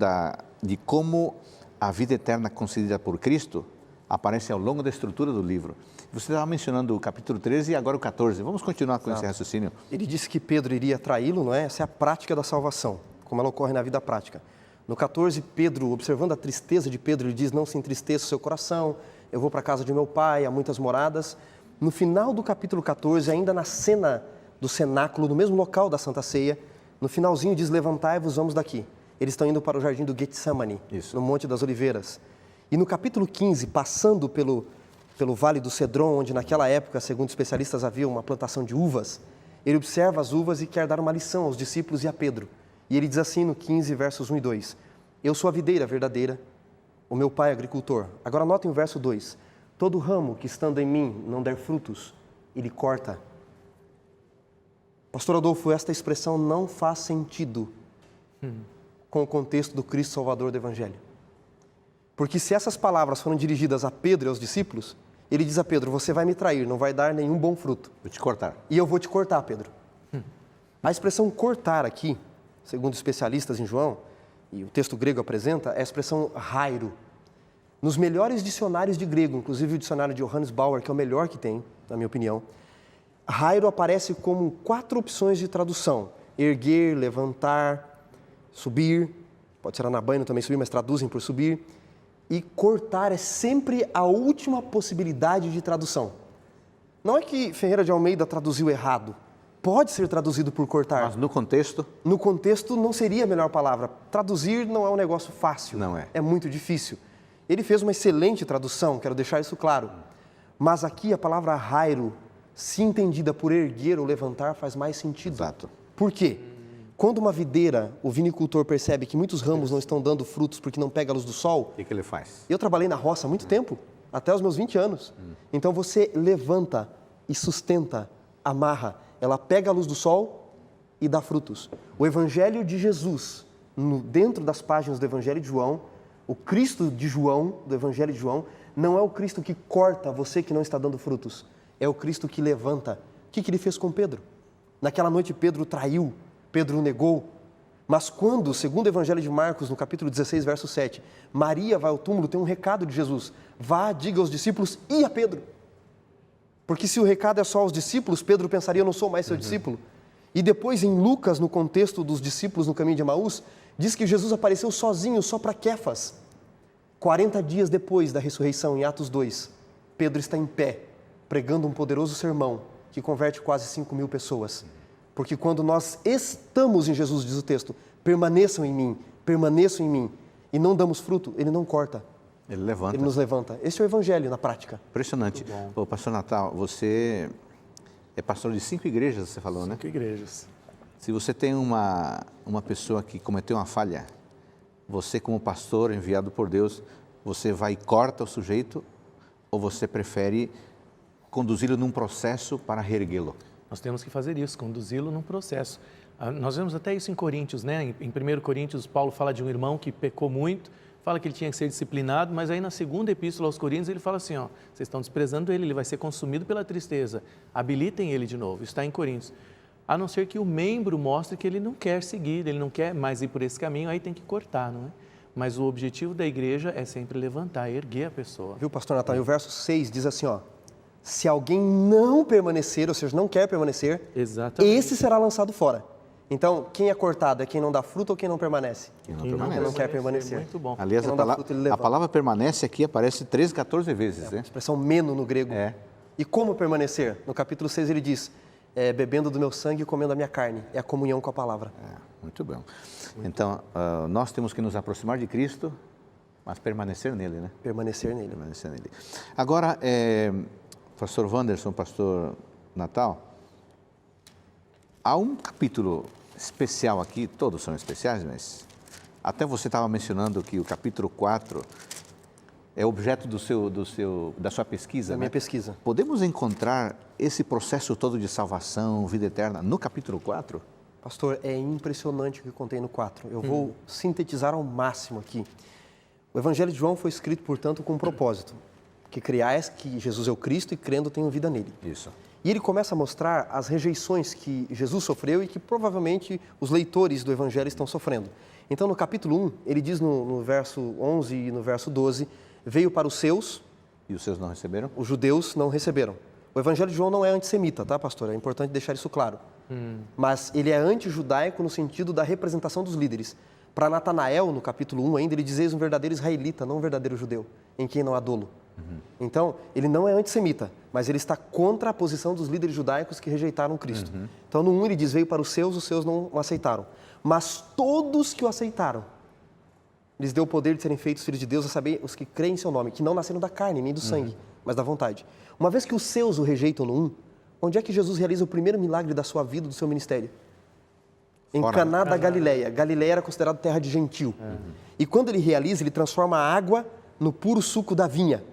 de como a vida eterna concedida por Cristo aparece ao longo da estrutura do livro. Você estava mencionando o capítulo 13 e agora o 14. Vamos continuar com esse raciocínio. Ele disse que Pedro iria traí-lo, não é? Essa é a prática da salvação, como ela ocorre na vida prática. No 14, Pedro, observando a tristeza de Pedro, ele diz, não se entristeça o seu coração, eu vou para a casa de meu pai, há muitas moradas. No final do capítulo 14, ainda na cena do cenáculo, no mesmo local da Santa Ceia, no finalzinho diz, levantai-vos, vamos daqui. Eles estão indo para o jardim do Getsemane, no Monte das Oliveiras. E no capítulo 15, passando pelo Vale do Cedron, onde naquela época, segundo especialistas, havia uma plantação de uvas, ele observa as uvas e quer dar uma lição aos discípulos e a Pedro. E ele diz assim no 15, versos 1 e 2, eu sou a videira verdadeira, o meu pai é agricultor. Agora notem o verso 2, todo ramo que estando em mim não der frutos, ele corta. Pastor Adolfo, esta expressão não faz sentido com o contexto do Cristo Salvador do Evangelho. Porque se essas palavras foram dirigidas a Pedro e aos discípulos, ele diz a Pedro, você vai me trair, não vai dar nenhum bom fruto. Vou te cortar. E eu vou te cortar, Pedro. A expressão cortar aqui, segundo especialistas em João, e o texto grego apresenta, é a expressão rairo. Nos melhores dicionários de grego, inclusive o dicionário de Johannes Bauer, que é o melhor que tem, na minha opinião, rairo aparece como 4 opções de tradução. Erguer, levantar, subir, pode ser anabaino também subir, mas traduzem por subir. E cortar é sempre a última possibilidade de tradução. Não é que Ferreira de Almeida traduziu errado. Pode ser traduzido por cortar. Mas no contexto? No contexto não seria a melhor palavra. Traduzir não é um negócio fácil. Não é. É muito difícil. Ele fez uma excelente tradução, quero deixar isso claro. Mas aqui a palavra rairo, se entendida por erguer ou levantar, faz mais sentido. Exato. Por quê? Quando uma videira, o vinicultor percebe que muitos ramos não estão dando frutos porque não pega a luz do sol... O que ele faz? Eu trabalhei na roça há muito tempo, até os meus 20 anos. Então você levanta e sustenta, amarra. Ela pega a luz do sol e dá frutos. O Evangelho de Jesus, dentro das páginas do Evangelho de João, o Cristo de João, do Evangelho de João, não é o Cristo que corta você que não está dando frutos. É o Cristo que levanta. O que ele fez com Pedro? Naquela noite Pedro traiu, Pedro o negou. Mas quando, segundo o Evangelho de Marcos, no capítulo 16, verso 7, Maria vai ao túmulo, tem um recado de Jesus. Vá, diga aos discípulos e a Pedro. Porque se o recado é só aos discípulos, Pedro pensaria, eu não sou mais seu discípulo. E depois em Lucas, no contexto dos discípulos no caminho de Emaús, diz que Jesus apareceu sozinho, só para Quefas. 40 dias depois da ressurreição, em Atos 2, Pedro está em pé, pregando um poderoso sermão que converte quase 5.000 pessoas. Porque quando nós estamos em Jesus, diz o texto, permaneçam em mim, e não damos fruto, ele não corta. Ele levanta. Ele nos levanta. Esse é o Evangelho na prática. Impressionante. Ô, pastor Natal, você é pastor de 5 igrejas, você falou, né? 5 igrejas. Se você tem uma pessoa que cometeu uma falha, você como pastor enviado por Deus, você vai e corta o sujeito ou você prefere conduzi-lo num processo para reerguê-lo? Nós temos que fazer isso, conduzi-lo num processo. Nós vemos até isso em Coríntios, né? Em 1 Coríntios, Paulo fala de um irmão que pecou muito, fala que ele tinha que ser disciplinado, mas aí na segunda epístola aos Coríntios ele fala assim, ó, vocês estão desprezando ele vai ser consumido pela tristeza, habilitem ele de novo, isso está em Coríntios. a não ser que o membro mostre que ele não quer seguir, ele não quer mais ir por esse caminho, aí tem que cortar, não é? Mas o objetivo da igreja é sempre levantar, erguer a pessoa. Viu, pastor Natan? E o verso 6 diz assim, ó, se alguém não permanecer, ou seja, não quer permanecer, Exatamente. esse será lançado fora. Então, quem é cortado é quem não dá fruto ou quem não permanece? Quem Quem não quer permanecer. Muito bom. Aliás, Quem não dá fruto, ele a levanta. palavra permanece aqui aparece 13, 14 vezes, né? Expressão meno no grego. É. E como permanecer? No capítulo 6 ele diz, bebendo do meu sangue e comendo a minha carne. É a comunhão com a palavra. Muito bem. Então, nós temos que nos aproximar de Cristo, mas permanecer nele, né? Permanecer nele. Permanecer nele. Agora, pastor Wanderson, pastor Natal, há um capítulo especial aqui, todos são especiais, mas até você estava mencionando que o capítulo 4 é objeto da sua pesquisa, Da né? minha pesquisa. Podemos encontrar esse processo todo de salvação, vida eterna, no capítulo 4? Pastor, é impressionante o que contém no 4. Eu vou sintetizar ao máximo aqui. O Evangelho de João foi escrito, portanto, com um propósito. Que criais que Jesus é o Cristo e crendo tenham vida nele. Isso. E ele começa a mostrar as rejeições que Jesus sofreu e que provavelmente os leitores do Evangelho estão sofrendo. Então, no capítulo 1, ele diz no verso 11 e no verso 12, veio para os seus, E os seus não receberam? os judeus não receberam. O Evangelho de João não é antissemita, tá, pastor? É importante deixar isso claro. Mas ele é anti-judaico no sentido da representação dos líderes. Para Natanael, no capítulo 1 ainda, ele diz eis um verdadeiro israelita, não um verdadeiro judeu, em quem não há dolo. Então, ele não é antissemita, mas ele está contra a posição dos líderes judaicos que rejeitaram Cristo. Então, no 1 ele diz, veio para os seus não o aceitaram. Mas todos que o aceitaram, lhes deu o poder de serem feitos filhos de Deus, a saber, os que creem em seu nome, que não nasceram da carne, nem do sangue, mas da vontade. Uma vez que os seus o rejeitam no 1, onde é que Jesus realiza o primeiro milagre da sua vida, do seu ministério? Em Fora. Caná da Galileia. Galileia era considerada terra de gentil. E quando ele realiza, ele transforma a água no puro suco da vinha,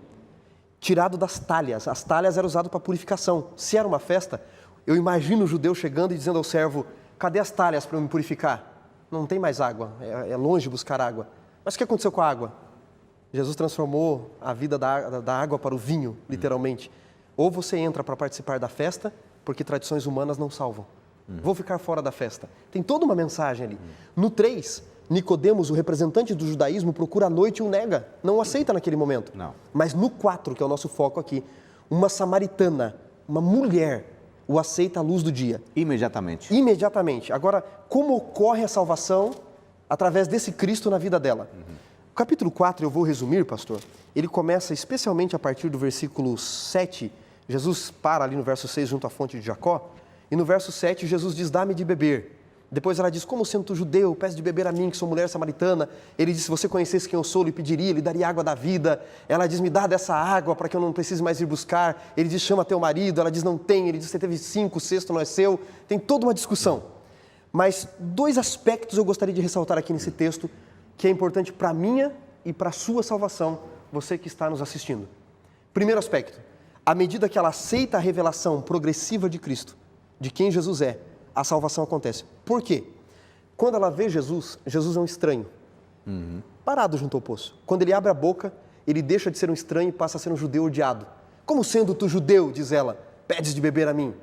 tirado das talhas. As talhas eram usadas para purificação. Se era uma festa, eu imagino o judeu chegando e dizendo ao servo, cadê as talhas para eu me purificar? Não tem mais água, é longe buscar água. Mas o que aconteceu com a água? Jesus transformou a vida da água para o vinho, literalmente. Ou você entra para participar da festa, porque tradições humanas não salvam. Vou ficar fora da festa. Tem toda uma mensagem ali. No 3, Nicodemos, o representante do judaísmo, procura à noite e o nega. Não o aceita naquele momento. Não. Mas no 4, que é o nosso foco aqui, uma samaritana, uma mulher, o aceita à luz do dia. Imediatamente. Imediatamente. Agora, como ocorre a salvação através desse Cristo na vida dela? O capítulo 4, eu vou resumir, pastor, ele começa especialmente a partir do versículo 7. Jesus para ali no verso 6 junto à fonte de Jacó. E no verso 7, Jesus diz, dá-me de beber. Depois ela diz, como sendo tu judeu, peço de beber a mim, que sou mulher samaritana. Ele diz, se você conhecesse quem eu sou, lhe pediria, lhe daria água da vida. Ela diz, me dá dessa água para que eu não precise mais ir buscar. Ele diz, chama teu marido. Ela diz, não tem. Ele diz, você teve 5, o sexto não é seu. Tem toda uma discussão. Mas 2 aspectos eu gostaria de ressaltar aqui nesse texto, que é importante para a minha e para a sua salvação, você que está nos assistindo. Primeiro aspecto, à medida que ela aceita a revelação progressiva de Cristo, de quem Jesus é, a salvação acontece. Por quê? Quando ela vê Jesus, Jesus é um estranho, parado junto ao poço. Quando ele abre a boca, ele deixa de ser um estranho e passa a ser um judeu odiado. Como sendo tu judeu, diz ela, pedes de beber a mim.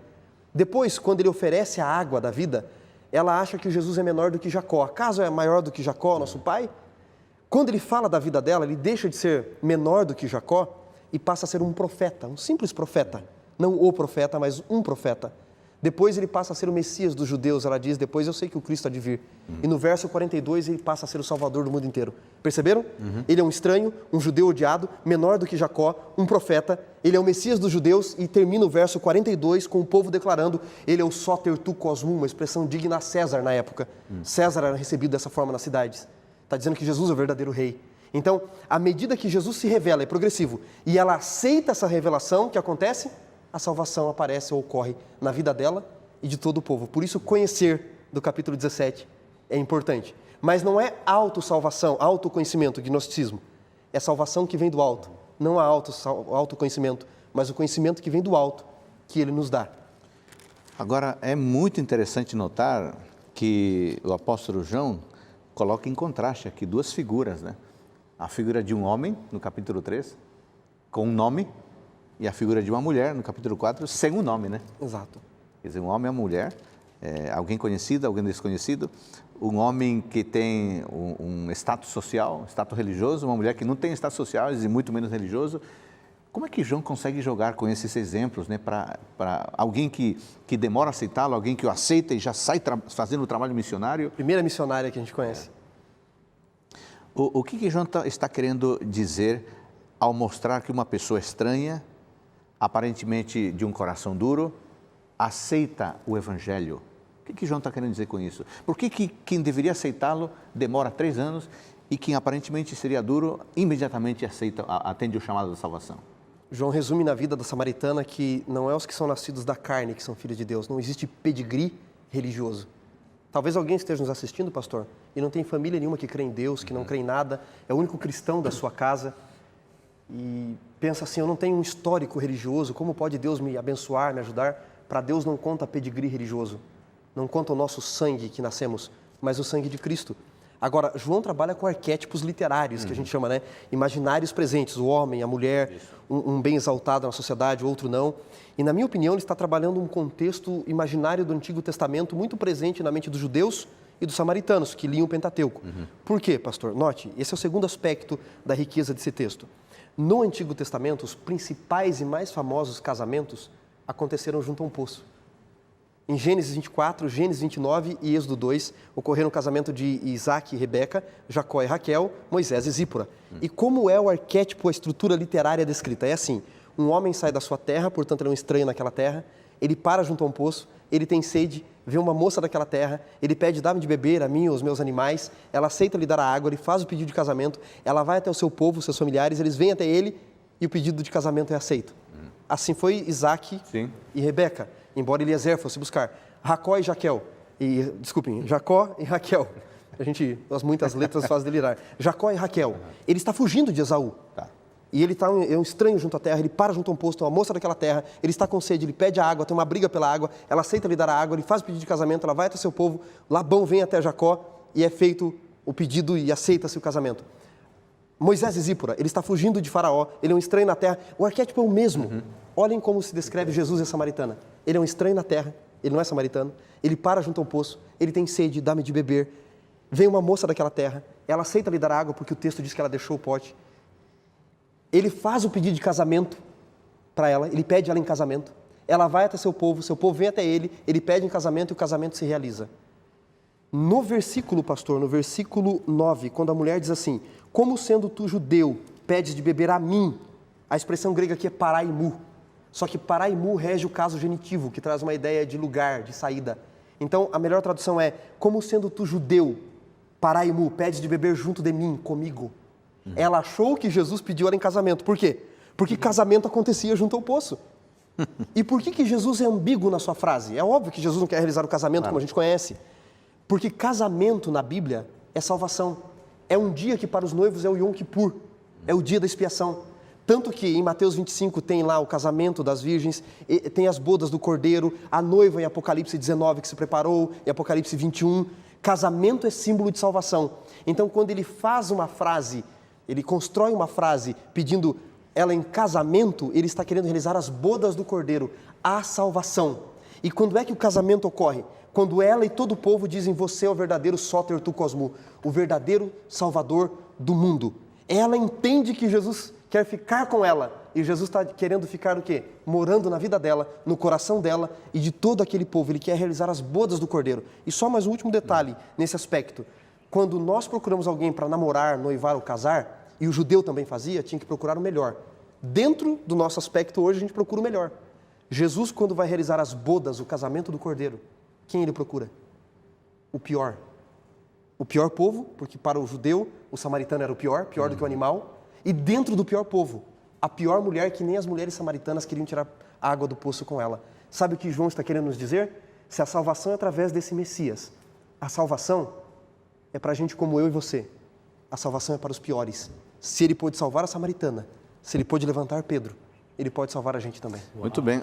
Depois, quando ele oferece a água da vida, ela acha que Jesus é menor do que Jacó. Acaso é maior do que Jacó, nosso pai? Quando ele fala da vida dela, ele deixa de ser menor do que Jacó e passa a ser um profeta, um simples profeta. Não o profeta, mas um profeta. Depois ele passa a ser o Messias dos judeus, ela diz, depois eu sei que o Cristo há de vir. E no verso 42 ele passa a ser o Salvador do mundo inteiro. Perceberam? Ele é um estranho, um judeu odiado, menor do que Jacó, um profeta, ele é o Messias dos judeus e termina o verso 42 com o povo declarando, ele é o Soter tu cosmum, uma expressão digna a César na época. César era recebido dessa forma nas cidades. Está dizendo que Jesus é o verdadeiro rei. Então, à medida que Jesus se revela, é progressivo, e ela aceita essa revelação, o que acontece? A salvação aparece ou ocorre na vida dela e de todo o povo. Por isso, conhecer do capítulo 17 é importante. Mas não é autossalvação, autoconhecimento, gnosticismo. É salvação que vem do alto. Não há autoconhecimento, mas o conhecimento que vem do alto, que ele nos dá. Agora, é muito interessante notar que o apóstolo João coloca em contraste aqui 2 figuras, né? A figura de um homem, no capítulo 3, com um nome, e a figura de uma mulher, no capítulo 4, sem um nome, né? Exato. Quer dizer, um homem e uma mulher, alguém conhecido, alguém desconhecido, um homem que tem um status social, status religioso, uma mulher que não tem status social e muito menos religioso. Como é que João consegue jogar com esses exemplos, né, para alguém que demora a aceitá-lo, alguém que o aceita e já sai fazendo o trabalho missionário? Primeira missionária que a gente conhece. O que João está querendo dizer ao mostrar que uma pessoa estranha, aparentemente de um coração duro, aceita o Evangelho? O que João está querendo dizer com isso? Por que quem deveria aceitá-lo demora 3 anos e quem aparentemente seria duro, imediatamente atende o chamado da salvação? João resume na vida da samaritana que não é os que são nascidos da carne que são filhos de Deus. Não existe pedigree religioso. Talvez alguém esteja nos assistindo, pastor, e não tem família nenhuma que crê em Deus, que não crê em nada, é o único cristão da sua casa e pensa assim, eu não tenho um histórico religioso, como pode Deus me abençoar, me ajudar? Para Deus não conta pedigree religioso, não conta o nosso sangue que nascemos, mas o sangue de Cristo. Agora, João trabalha com arquétipos literários, que a gente chama, né? Imaginários presentes, o homem, a mulher, um bem exaltado na sociedade, outro não. E, na minha opinião, ele está trabalhando um contexto imaginário do Antigo Testamento muito presente na mente dos judeus e dos samaritanos, que liam o Pentateuco. Por quê, pastor? Note, esse é o segundo aspecto da riqueza desse texto. No Antigo Testamento, os principais e mais famosos casamentos aconteceram junto a um poço. Em Gênesis 24, Gênesis 29 e Êxodo 2, ocorreram o casamento de Isaac e Rebeca, Jacó e Raquel, Moisés e Zípora. E como é o arquétipo, a estrutura literária descrita? É assim, um homem sai da sua terra, portanto ele é um estranho naquela terra, ele para junto a um poço, ele tem sede, vê uma moça daquela terra, ele pede, dá-me de beber a mim e aos meus animais, ela aceita lhe dar a água, ele faz o pedido de casamento, ela vai até o seu povo, seus familiares, eles vêm até ele e o pedido de casamento é aceito. Assim foi Isaac e Rebeca. Embora Eliezer fosse buscar Jacó e Raquel, Jacó e Raquel. As muitas letras fazem delirar. Jacó e Raquel. Ele está fugindo de Esaú. E ele é um estranho junto à terra, ele para junto a um poço, tem uma moça daquela terra, ele está com sede, ele pede a água, tem uma briga pela água, ela aceita lhe dar a água, ele faz o pedido de casamento, ela vai até seu povo, Labão vem até Jacó e é feito o pedido e aceita-se o casamento. Moisés e Zípora, ele está fugindo de Faraó, ele é um estranho na terra, o arquétipo é o mesmo. Olhem como se descreve Jesus e a samaritana. Ele é um estranho na terra, ele não é samaritano, ele para junto ao poço, ele tem sede, dá-me de beber. Vem uma moça daquela terra, ela aceita lhe dar água porque o texto diz que ela deixou o pote. Ele faz o pedido de casamento para ela, ele pede ela em casamento. Ela vai até seu povo vem até ele pede em casamento e o casamento se realiza. No versículo, pastor, no versículo 9, quando a mulher diz assim, como sendo tu judeu, pedes de beber a mim, a expressão grega aqui é paraimu. Só que paraimu rege o caso genitivo, que traz uma ideia de lugar, de saída. Então, a melhor tradução é, como sendo tu judeu, paraimu, pedes de beber junto de mim, comigo. Ela achou que Jesus pediu ela em casamento. Por quê? Porque casamento acontecia junto ao poço. E por que Jesus é ambíguo na sua frase? É óbvio que Jesus não quer realizar o casamento como a gente conhece. Porque casamento na Bíblia é salvação. É um dia que para os noivos é o Yom Kippur, é o dia da expiação. Tanto que em Mateus 25 tem lá o casamento das virgens, tem as bodas do Cordeiro, a noiva em Apocalipse 19 que se preparou, em Apocalipse 21. Casamento é símbolo de salvação. Então quando ele faz uma frase, ele constrói uma frase pedindo ela em casamento, ele está querendo realizar as bodas do Cordeiro, a salvação. E quando é que o casamento ocorre? Quando ela e todo o povo dizem, você é o verdadeiro Soter tu Cosmu, o verdadeiro Salvador do mundo. Ela entende que Jesus quer ficar com ela, e Jesus está querendo ficar o quê? Morando na vida dela, no coração dela e de todo aquele povo. Ele quer realizar as bodas do Cordeiro. E só mais um último detalhe nesse aspecto. Quando nós procuramos alguém para namorar, noivar ou casar, e o judeu também fazia, tinha que procurar o melhor. Dentro do nosso aspecto hoje, a gente procura o melhor. Jesus, quando vai realizar as bodas, o casamento do Cordeiro, quem ele procura? O pior. O pior povo, porque para o judeu, o samaritano era o pior do que o animal. E dentro do pior povo, a pior mulher que nem as mulheres samaritanas queriam tirar a água do poço com ela. Sabe o que João está querendo nos dizer? Se a salvação é através desse Messias, a salvação é para gente como eu e você. A salvação é para os piores. Se ele pôde salvar a samaritana, se ele pôde levantar Pedro, ele pode salvar a gente também. Muito bem,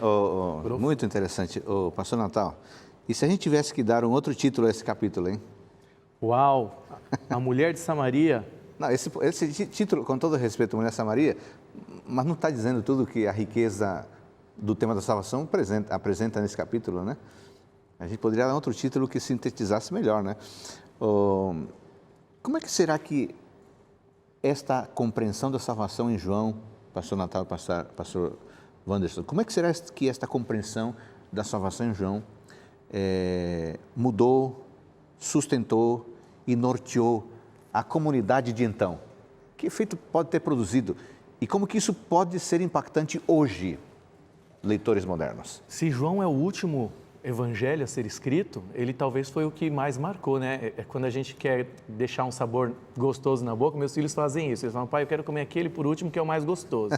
muito interessante. Pastor Natal, e se a gente tivesse que dar um outro título a esse capítulo, hein? Uau! A mulher de Samaria... Não, esse título, com todo respeito, Mulher de Samaria, mas não está dizendo tudo que a riqueza do tema da salvação apresenta nesse capítulo, né? A gente poderia dar outro título que sintetizasse melhor, né? Como é que será que esta compreensão da salvação em João, pastor Natal e pastor Wanderson, como é que será que esta compreensão da salvação em João mudou, sustentou e norteou a comunidade de então? Que efeito pode ter produzido? E como que isso pode ser impactante hoje, leitores modernos? Se João é o último evangelho a ser escrito, ele talvez foi o que mais marcou, né? É quando a gente quer deixar um sabor gostoso na boca, meus filhos fazem isso. Eles falam, pai, eu quero comer aquele por último que é o mais gostoso.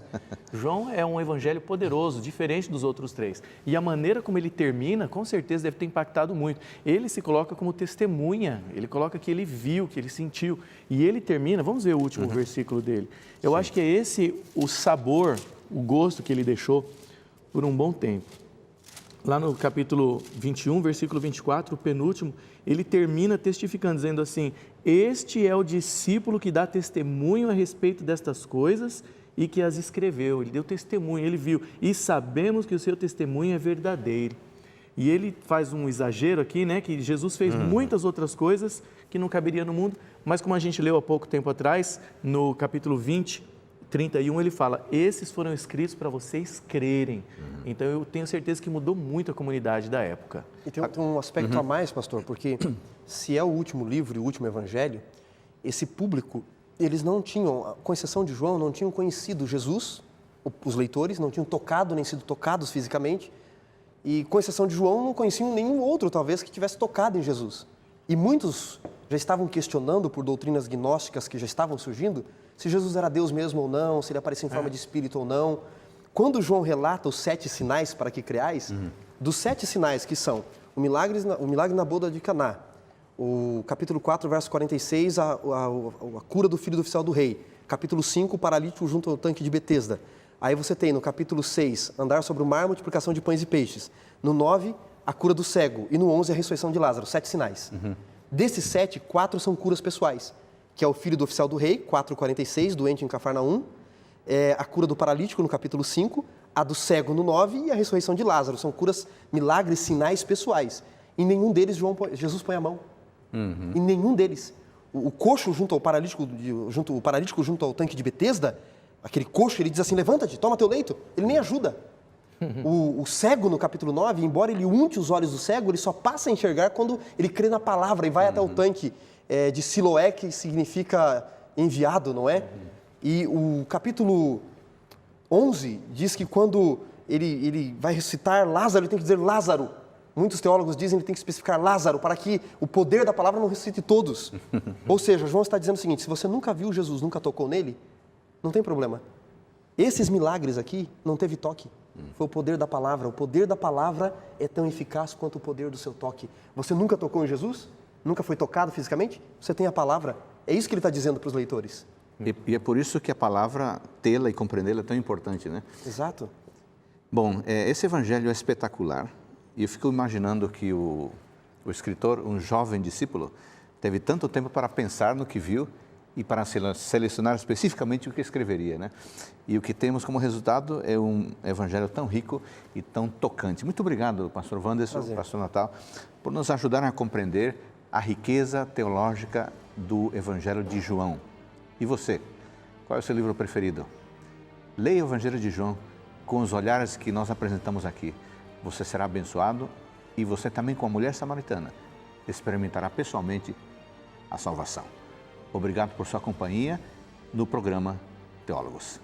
João é um evangelho poderoso, diferente dos outros três. E a maneira como ele termina, com certeza deve ter impactado muito. Ele se coloca como testemunha, ele coloca que ele viu, que ele sentiu. E ele termina, vamos ver o último versículo dele. Eu acho que é esse o sabor, o gosto que ele deixou por um bom tempo. Lá no capítulo 21, versículo 24, o penúltimo, ele termina testificando, dizendo assim, este é o discípulo que dá testemunho a respeito destas coisas e que as escreveu. Ele deu testemunho, ele viu. E sabemos que o seu testemunho é verdadeiro. E ele faz um exagero aqui, né, que Jesus fez muitas outras coisas que não caberia no mundo, mas como a gente leu há pouco tempo atrás, no capítulo 20, 31, ele fala, esses foram escritos para vocês crerem. Então, eu tenho certeza que mudou muito a comunidade da época. E tem um aspecto a mais, pastor, porque se é o último livro e o último evangelho, esse público, eles não tinham, com exceção de João, não tinham conhecido Jesus, os leitores, não tinham tocado nem sido tocados fisicamente, e com exceção de João, não conheciam nenhum outro, talvez, que tivesse tocado em Jesus. E muitos já estavam questionando por doutrinas gnósticas que já estavam surgindo, se Jesus era Deus mesmo ou não, se ele aparecia em forma de espírito ou não. Quando João relata os 7 sinais para que creais, dos 7 sinais que são o milagre na boda de Caná, o capítulo 4, verso 46, a cura do filho do oficial do rei, capítulo 5, o paralítico junto ao tanque de Betesda. Aí você tem no capítulo 6, andar sobre o mar, multiplicação de pães e peixes. No 9, a cura do cego. E no 11, a ressurreição de Lázaro, 7 sinais. Desses 7, 4 são curas pessoais, que é o filho do oficial do rei, 4,46, doente em Cafarnaum, a cura do paralítico no capítulo 5, a do cego no 9 e a ressurreição de Lázaro. São curas, milagres, sinais pessoais. Em nenhum deles Jesus põe a mão. Em nenhum deles. O coxo junto ao paralítico, junto ao tanque de Betesda, aquele coxo, ele diz assim, levanta-te, toma teu leito. Ele nem ajuda. O cego no capítulo 9, embora ele unte os olhos do cego, ele só passa a enxergar quando ele crê na palavra e vai até o tanque de Siloé, que significa enviado, não é? E o capítulo 11 diz que quando ele vai ressuscitar Lázaro, ele tem que dizer Lázaro. Muitos teólogos dizem que ele tem que especificar Lázaro, para que o poder da palavra não ressuscite todos. Ou seja, João está dizendo o seguinte, se você nunca viu Jesus, nunca tocou nele, não tem problema. Esses milagres aqui não teve toque. Foi o poder da palavra. O poder da palavra é tão eficaz quanto o poder do seu toque. Você nunca tocou em Jesus? Nunca foi tocado fisicamente? Você tem a palavra. É isso que ele está dizendo para os leitores. E é por isso que a palavra, tê-la e compreendê-la é tão importante, né? Exato. Bom, esse evangelho é espetacular. E eu fico imaginando que o escritor, um jovem discípulo, teve tanto tempo para pensar no que viu e para selecionar especificamente o que escreveria, né? E o que temos como resultado é um evangelho tão rico e tão tocante. Muito obrigado, pastor Wanderson, pastor Natal, por nos ajudar a compreender a riqueza teológica do evangelho de João. E você, qual é o seu livro preferido? Leia o evangelho de João com os olhares que nós apresentamos aqui. Você será abençoado e você também, com a mulher samaritana, experimentará pessoalmente a salvação. Obrigado por sua companhia no programa Teólogos.